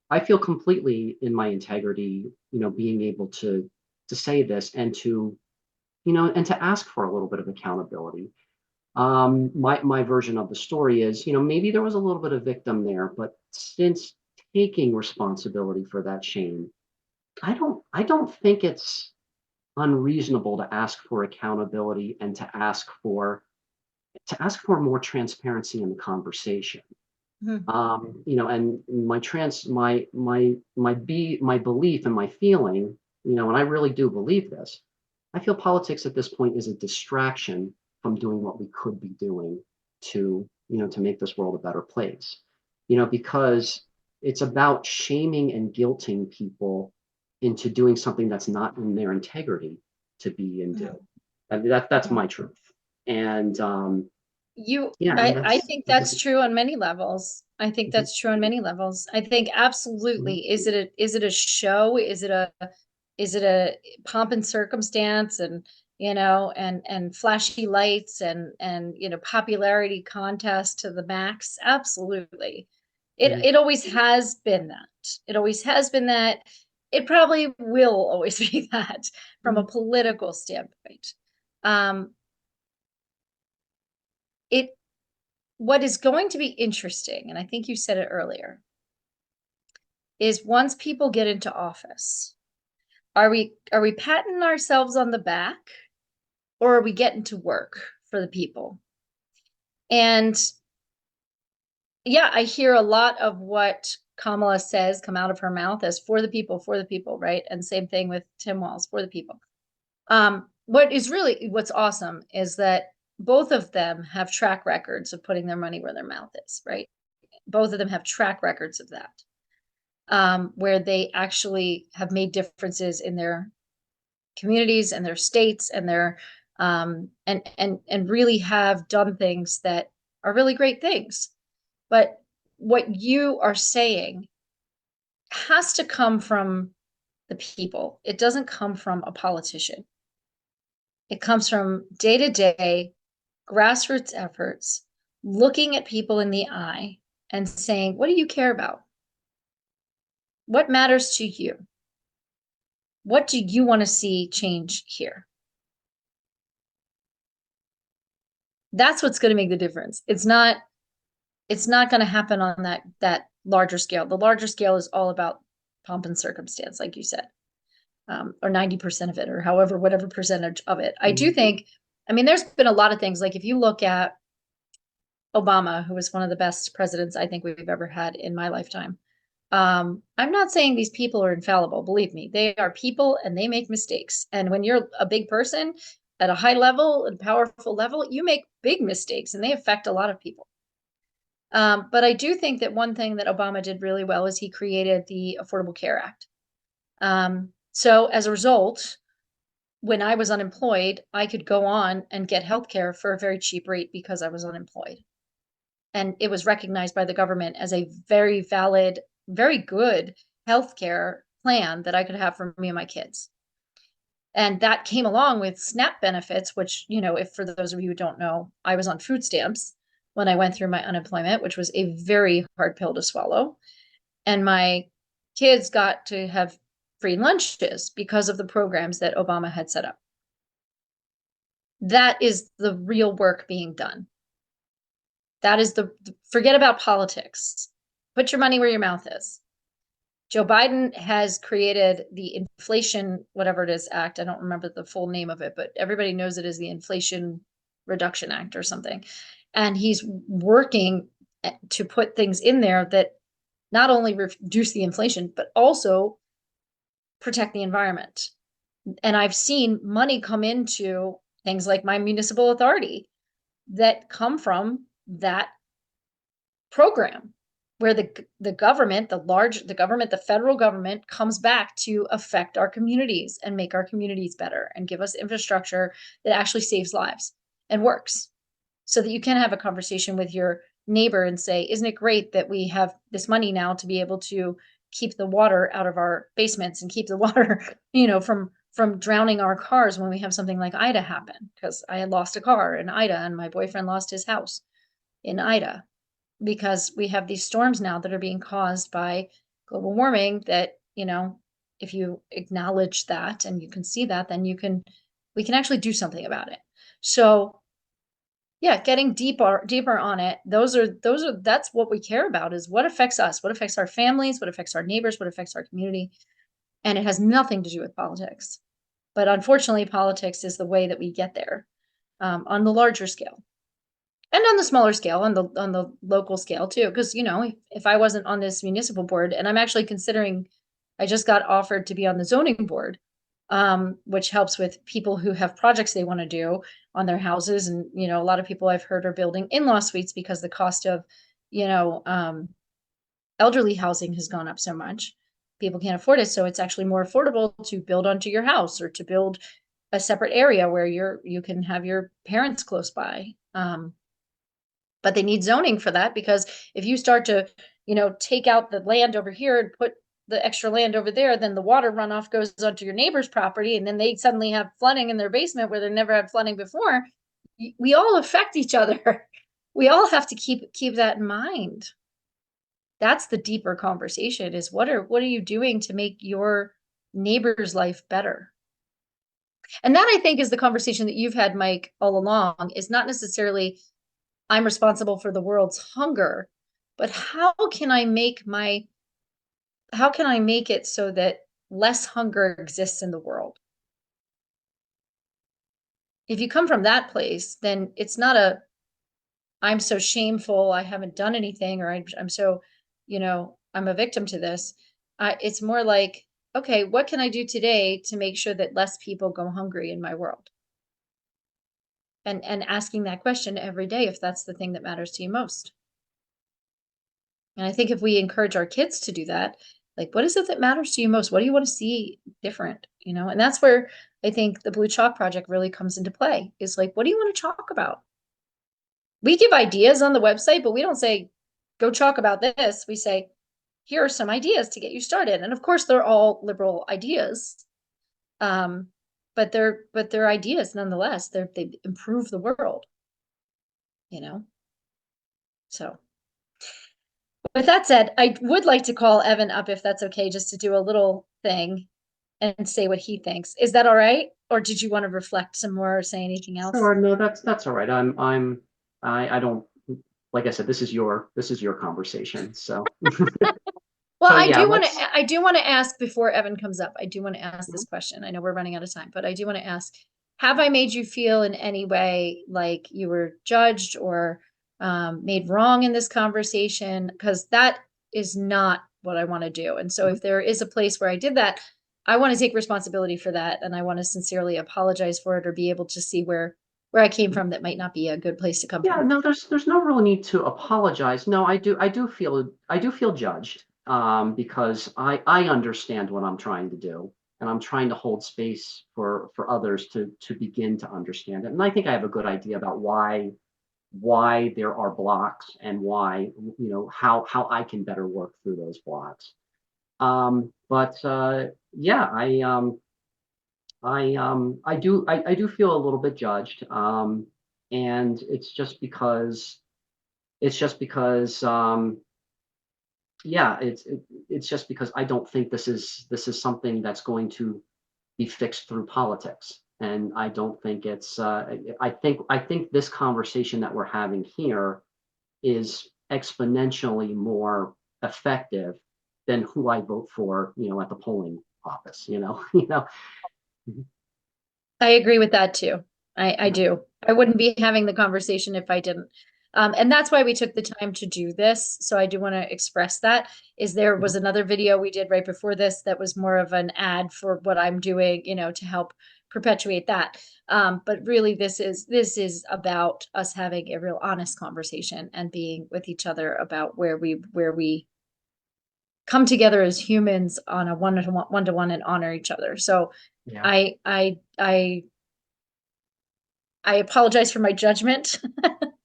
Speaker 1: I feel completely in my integrity, being able to say this and to ask for a little bit of accountability. My version of the story is, maybe there was a little bit of victim there, but since taking responsibility for that shame, I don't think it's unreasonable to ask for accountability and to ask for more transparency in the conversation.
Speaker 2: Mhm.
Speaker 1: And my belief and my feeling, and I really do believe this. I feel politics at this point is a distraction from doing what we could be doing to make this world a better place. Because it's about shaming and guilting people into doing something that's not in their integrity to be and do.
Speaker 2: Mhm.
Speaker 1: I mean, that's
Speaker 2: Mhm.
Speaker 1: my truth. And yeah, and
Speaker 2: I
Speaker 1: that's
Speaker 2: think
Speaker 1: that's a
Speaker 2: that's true on many levels. I think
Speaker 1: mhm,
Speaker 2: that's true on many levels. I think
Speaker 1: mhm,
Speaker 2: absolutely. Is it a show? Is it a pomp and circumstance and and flashy lights and popularity contest to the max? Absolutely. It
Speaker 1: mhm,
Speaker 2: it always has been that. It always has been that. It probably will always be that from a
Speaker 1: mhm,
Speaker 2: political standpoint. Um, it what is going to be interesting, and I think you said it earlier, is once people get into office, are we patting ourselves on the back or are we getting to work for the people? And yeah, I hear a lot of what Kamala says come out of her mouth as for the people, right? And same thing with Tim Walz, for the people. What's awesome is that both of them have track records of putting their money where their mouth is, right? Both of them have track records of that. Where they actually have made differences in their communities and their states and their and really have done things that are really great things. But what you are saying has to come from the people. It doesn't come from a politician. It comes from day to day grassroots efforts, looking at people in the eye and saying, what do you care about? What matters to you? What do you want to see change here? That's what's going to make the difference. It's not going to happen on that larger scale. The larger scale is all about pomp and circumstance, like you said, or 90% of it, or however, whatever percentage of it. I do
Speaker 1: Mhm.
Speaker 2: think, I mean, there's been a lot of things. Like if you look at Obama, who was one of the best presidents I think we've ever had in my lifetime. I'm not saying these people are infallible. Believe me, they are people and they make mistakes. And when you're a big person at a high level and powerful level, you make big mistakes and they affect a lot of people. But I do think that one thing that Obama did really well is he created the Affordable Care Act. So as a result, when I was unemployed, I could go on and get health care for a very cheap rate because I was unemployed. And it was recognized by the government as a very valid, very good healthcare plan that I could have for me and my kids. And that came along with SNAP benefits, which, if for those of you who don't know, I was on food stamps when I went through my unemployment, which was a very hard pill to swallow. And my kids got to have free lunches because of the programs that Obama had set up. That is the real work being done. That is forget about politics. Put your money where your mouth is. Joe Biden has created the Inflation, whatever it is, Act. I don't remember the full name of it, but everybody knows it as the Inflation Reduction Act or something. And he's working to put things in there that not only reduce the inflation, but also protect the environment. And I've seen money come into things like my municipal authority that come from that program where the government, the federal government comes back to affect our communities and make our communities better and give us infrastructure that actually saves lives and works so that you can have a conversation with your neighbor and say, isn't it great that we have this money now to be able to keep the water out of our basements and keep the water, from drowning our cars when we have something like Ida happen? Because I had lost a car in Ida and my boyfriend lost his house in Ida because we have these storms now that are being caused by global warming that, if you acknowledge that and you can see that, then we can actually do something about it. So yeah, getting deeper on it. That's what we care about, is what affects us, what affects our families, what affects our neighbors, what affects our community. And it has nothing to do with politics. But unfortunately, politics is the way that we get there, on the larger scale. And on the smaller scale, on the local scale too, because if I wasn't on this municipal board, and I'm actually considering, I just got offered to be on the zoning board, which helps with people who have projects they want to do on their houses, and a lot of people I've heard are building in-law suites because the cost of, you know, um, elderly housing has gone up so much. People can't afford it, so it's actually more affordable to build onto your house or to build a separate area where you can have your parents close by. But they need zoning for that, because if you start to, take out the land over here and put the extra land over there, then the water runoff goes onto your neighbor's property, and then they suddenly have flooding in their basement where they never had flooding before. We all affect each other. We all have to keep that in mind. That's the deeper conversation, is what are you doing to make your neighbor's life better? And that, I think, is the conversation that you've had, Mike, all along, is not necessarily I'm responsible for the world's hunger, but how can I make it so that less hunger exists in the world? If you come from that place, then it's not I'm so shameful, I haven't done anything, or I'm so, I'm a victim to this. It's more like, okay, what can I do today to make sure that less people go hungry in my world? And asking that question every day, if that's the thing that matters to you most. And I think if we encourage our kids to do that, like, what is it that matters to you most? What do you want to see different? And that's where I think the Blue Chalk Project really comes into play. Is like, what do you want to talk about? We give ideas on the website, but we don't say, go talk about this. We say, here are some ideas to get you started. And of course, they're all liberal ideas. Um, but they're ideas nonetheless. They improve the world, you know. So with that said, I would like to call Evan up if that's okay, just to do a little thing and say what he thinks. Is that all right? Or did you want to reflect some more or say anything else?
Speaker 1: Sure, no, that's all right. I don't, like I said, this is your conversation. So
Speaker 2: Well,
Speaker 1: so yeah, let's.
Speaker 2: I do want to ask before Evan comes up. I do want to ask
Speaker 1: Mhm.
Speaker 2: this question. I know we're running out of time, but I do want to ask, have I made you feel in any way like you were judged or made wrong in this conversation? Because that is not what I want to do. And so
Speaker 1: Mhm.
Speaker 2: if there is a place where I did that, I want to take responsibility for that and I want to sincerely apologize for it or be able to see where I came from that might not be a good place to come
Speaker 1: Yeah,
Speaker 2: from.
Speaker 1: no, there's no real need to apologize. No, I do feel judged, because I understand what I'm trying to do, and I'm trying to hold space for others to begin to understand it. And I think I have a good idea about why there are blocks and why, how I can better work through those blocks. But yeah, I do feel a little bit judged, and it's just because yeah, it's just because I don't think this is something that's going to be fixed through politics, and I don't think it's. I think this conversation that we're having here is exponentially more effective than who I vote for, at the polling office. You know. Mhm.
Speaker 2: I agree with that too. I
Speaker 1: Yeah.
Speaker 2: do. I wouldn't be having the conversation if I didn't. And that's why we took the time to do this. So I do want to express that. Is there was
Speaker 1: Mhm.
Speaker 2: another video we did right before this that was more of an ad for what I'm doing, to help perpetuate that. But really this is about us having a real honest conversation and being with each other about where we come together as humans on a one-to-one and honor each other. So
Speaker 1: Yeah.
Speaker 2: I apologize for my judgment.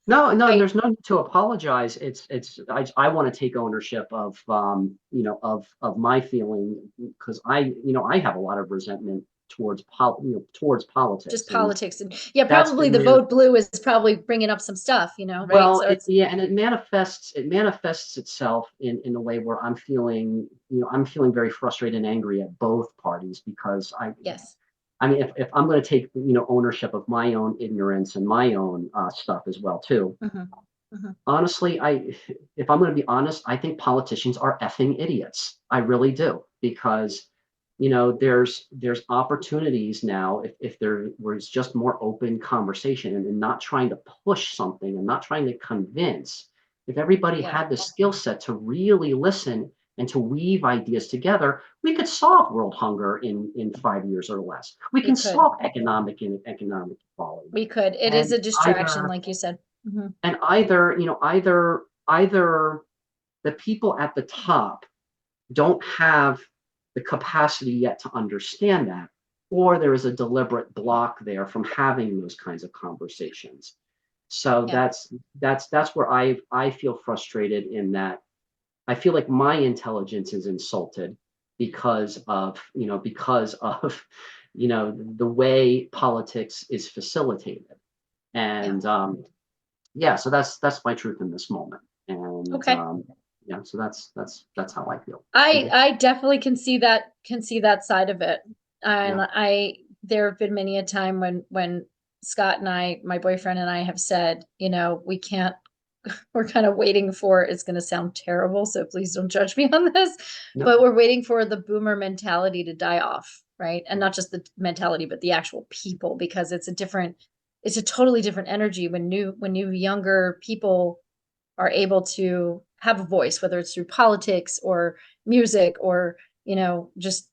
Speaker 1: No, no, and
Speaker 2: I
Speaker 1: there's no need to apologize. I want to take ownership of, of my feeling, because I have a lot of resentment towards
Speaker 2: just
Speaker 1: politics, and
Speaker 2: politics and yeah,
Speaker 1: that's
Speaker 2: probably
Speaker 1: been
Speaker 2: the
Speaker 1: really.
Speaker 2: vote blue is probably bringing up some stuff, right?
Speaker 1: Well,
Speaker 2: So it's
Speaker 1: yeah, and it manifests itself in a way where I'm feeling very frustrated and angry at both parties, because
Speaker 2: yes.
Speaker 1: I mean, if I'm going to take, ownership of my own ignorance and my own stuff as well too.
Speaker 2: Hmm. Hmm.
Speaker 1: Honestly, if I'm going to be honest, I think politicians are effing idiots. I really do, because there's opportunities now, if there was just more open conversation, and not trying to push something and not trying to convince. If everybody
Speaker 2: Yeah,
Speaker 1: had the skill set to really listen and to weave ideas together, we could solve world hunger in 5 years or less. We
Speaker 2: we
Speaker 1: can
Speaker 2: could.
Speaker 1: solve economic equality.
Speaker 2: We could. It is
Speaker 1: And
Speaker 2: a distraction,
Speaker 1: either
Speaker 2: like you said. Hmm.
Speaker 1: and either you know either the people at the top don't have the capacity yet to understand that, or there is a deliberate block there from having those kinds of conversations. So
Speaker 2: Yeah,
Speaker 1: that's where I feel frustrated, in that I feel like my intelligence is insulted because of the way politics is facilitated.
Speaker 2: yeah.
Speaker 1: And yeah, so that's my truth in this moment. And
Speaker 2: Okay.
Speaker 1: yeah, so that's how I feel.
Speaker 2: I
Speaker 1: Mhm.
Speaker 2: I definitely can see that side of it. And
Speaker 1: Yeah.
Speaker 2: there have been many a time when Scott and I, my boyfriend and I have said, we can't we're kind of waiting for it's going to sound terrible, so please don't judge me on this,
Speaker 1: No.
Speaker 2: but we're waiting for the boomer mentality to die off, right? And
Speaker 1: Right.
Speaker 2: not just the mentality, but the actual people, because it's a totally different energy when new younger people are able to have a voice, whether it's through politics or music or, just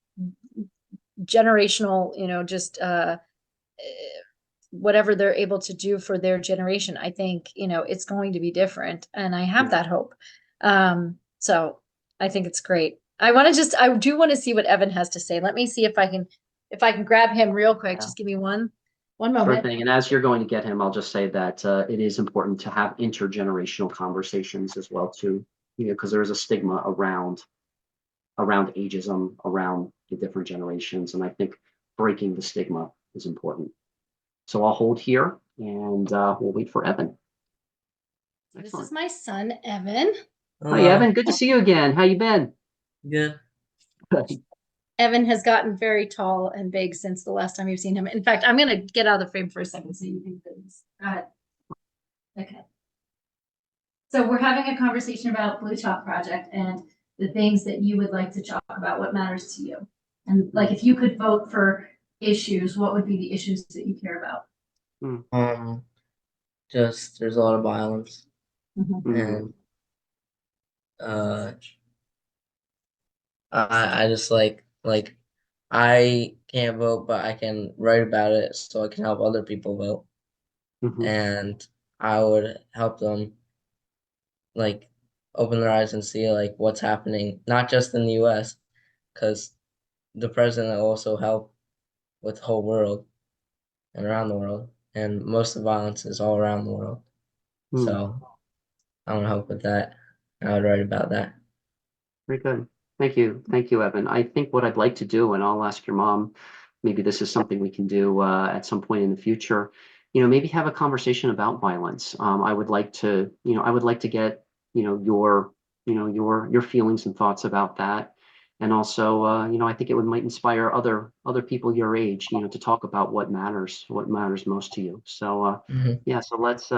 Speaker 2: generational, just whatever they're able to do for their generation. I think, it's going to be different. And I have
Speaker 1: Yeah.
Speaker 2: that hope. So I think it's great. I do want to see what Evan has to say. Let me see if I can if I can grab him real quick,
Speaker 1: Yeah.
Speaker 2: just give me one
Speaker 1: Sure
Speaker 2: moment.
Speaker 1: thing. And as you're going to get him, I'll just say that it is important to have intergenerational conversations as well too. Because there is a stigma around ageism, around the different generations, and I think breaking the stigma is important. So I'll hold here, and we'll wait for Evan.
Speaker 2: This is
Speaker 1: Excellent.
Speaker 2: my son, Evan.
Speaker 1: Hi,
Speaker 3: Hello.
Speaker 1: Evan. Good to see you again. How you been?
Speaker 3: Good.
Speaker 2: Evan has gotten very tall and big since the last time you've seen him. In fact, I'm going to get out of the frame for a second so you can do this. Go ahead. Okay. So we're having a conversation about Blue Chalk Project and the things that you would like to talk about, what matters to you. And like, if you could vote for issues, what would be the issues that you care about?
Speaker 3: Just there's a lot of violence
Speaker 2: Mhm.
Speaker 3: and uh I just like I can't vote but I can write about it so I can help other people vote
Speaker 1: Mhm.
Speaker 3: and I would help them like open their eyes and see like what's happening not just in the US because the president will also help with the whole world and around the world and most of the violence is all around the world.
Speaker 1: Mm.
Speaker 3: So I want to help with that. I would write about that.
Speaker 1: Very good. Thank you. Thank you, Evan. I think what I'd like to do, and I'll ask your mom, maybe this is something we can do at some point in the future, maybe have a conversation about violence. I would like to, I would like to get, your feelings and thoughts about that. And also, I think it might inspire other people your age, to talk about what matters most to you. So,
Speaker 3: Mhm.
Speaker 1: yeah, so let's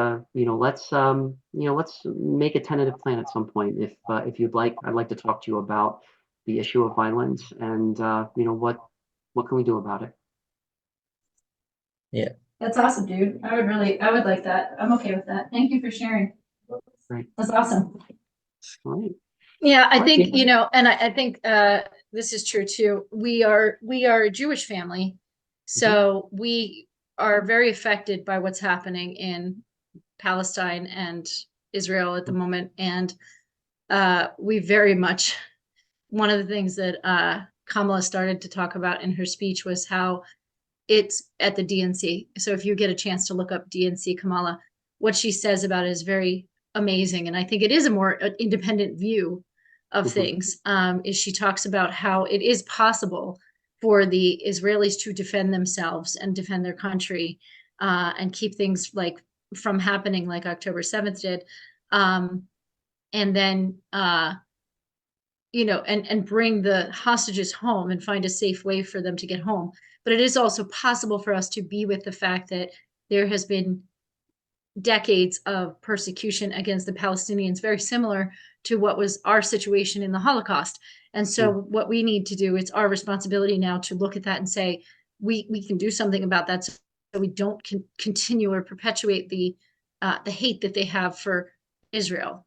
Speaker 1: make a tentative plan at some point. If you'd like, I'd like to talk to you about the issue of violence and what can we do about it?
Speaker 3: Yeah.
Speaker 2: That's awesome, dude. I would like that. I'm okay with that. Thank you for sharing.
Speaker 1: Right.
Speaker 2: That's awesome.
Speaker 1: All right.
Speaker 2: Yeah, I
Speaker 1: All right.
Speaker 2: think, and I think this is true too. We are a Jewish family,
Speaker 1: Mhm.
Speaker 2: so we are very affected by what's happening in Palestine and Israel at the moment. And we very much, one of the things that Kamala started to talk about in her speech was how it's at the DNC. So if you get a chance to look up DNC Kamala, what she says about it is very amazing. And I think it is a more independent view of
Speaker 1: Mhm.
Speaker 2: things. Is she talks about how it is possible for the Israelis to defend themselves and defend their country and keep things like from happening like October 7th did. Um, and then and bring the hostages home and find a safe way for them to get home. But it is also possible for us to be with the fact that there has been decades of persecution against the Palestinians, very similar to what was our situation in the Holocaust. And so,
Speaker 1: Mm.
Speaker 2: what we need to do, it's our responsibility now to look at that and say, we can do something about that, so we don't continue or perpetuate the hate that they have for Israel.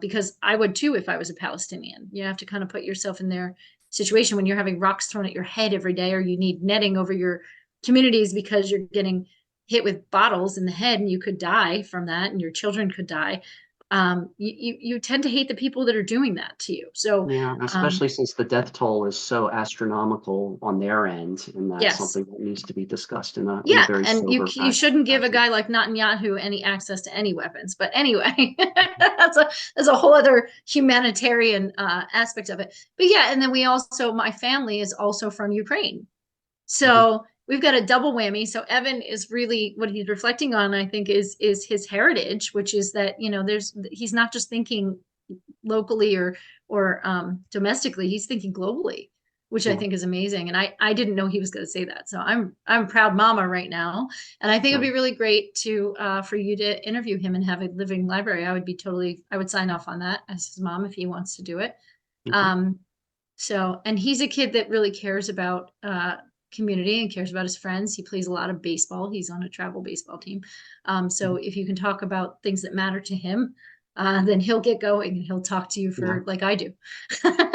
Speaker 2: Because I would too if I was a Palestinian. You have to kind of put yourself in their situation when you're having rocks thrown at your head every day, or you need netting over your communities because you're getting hit with bottles in the head and you could die from that and your children could die. You tend to hate the people that are doing that to you. So
Speaker 1: Yeah, especially since the death toll is so astronomical on their end, and that's
Speaker 2: yes,
Speaker 1: something that needs to be discussed in a
Speaker 2: yeah,
Speaker 1: very
Speaker 2: and you
Speaker 1: sober
Speaker 2: you shouldn't give a
Speaker 1: fashion.
Speaker 2: guy like Netanyahu any access to any weapons. But anyway, that's a whole other humanitarian aspect of it. But yeah, and then we also, my family is also from Ukraine.
Speaker 1: Mhm.
Speaker 2: So we've got a double whammy. So Evan is really what he's reflecting on, I think, is his heritage, which is that he's not just thinking locally or domestically, he's thinking globally, which I
Speaker 1: Yeah,
Speaker 2: think is amazing. And I didn't know he was going to say that, so I'm a proud mama right now, and I think it'd
Speaker 1: sure.
Speaker 2: be really great to for you to interview him and have a living library. I would sign off on that as his mom if he wants to do it.
Speaker 1: Okay.
Speaker 2: Um, so, and he's a kid that really cares about community and cares about his friends. He plays a lot of baseball. He's on a travel baseball team. So
Speaker 1: Mhm.
Speaker 2: if you can talk about things that matter to him, then he'll get going and he'll talk to you
Speaker 1: Yeah.
Speaker 2: for like I do.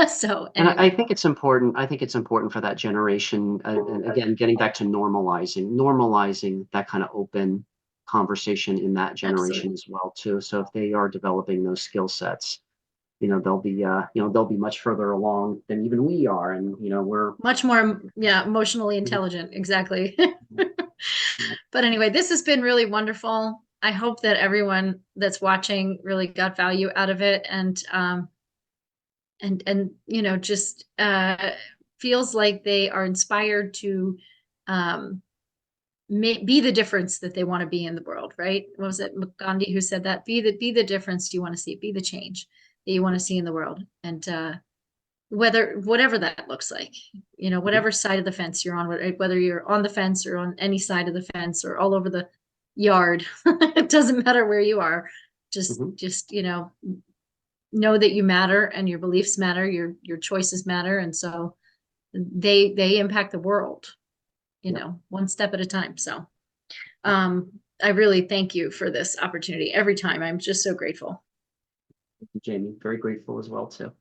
Speaker 2: So
Speaker 1: And I
Speaker 2: anyway,
Speaker 1: think it's important. I think it's important for that generation. And again, getting back to normalizing that kind of open conversation in that generation
Speaker 2: absolutely.
Speaker 1: as well too. So if they are developing those skill sets, they'll be much further along than even we are, and we're
Speaker 2: Much more, yeah, emotionally intelligent. Exactly. But anyway, this has been really wonderful. I hope that everyone that's watching really got value out of it, and just feels like they are inspired to um be the difference that they want to be in the world, right? What was it, Gandhi who said that? Be the difference you want to see, be the change that you want to see in the world. And whatever that looks like, whatever side of the fence you're on, whether you're on the fence or on any side of the fence or all over the yard, it doesn't matter where you are. Just
Speaker 1: Mhm.
Speaker 2: just know that you matter, and your beliefs matter, your choices matter, and so they impact the world,
Speaker 1: Yep.
Speaker 2: one step at a time. So I really thank you for this opportunity every time. I'm just so grateful.
Speaker 1: Jamie, very grateful as well too.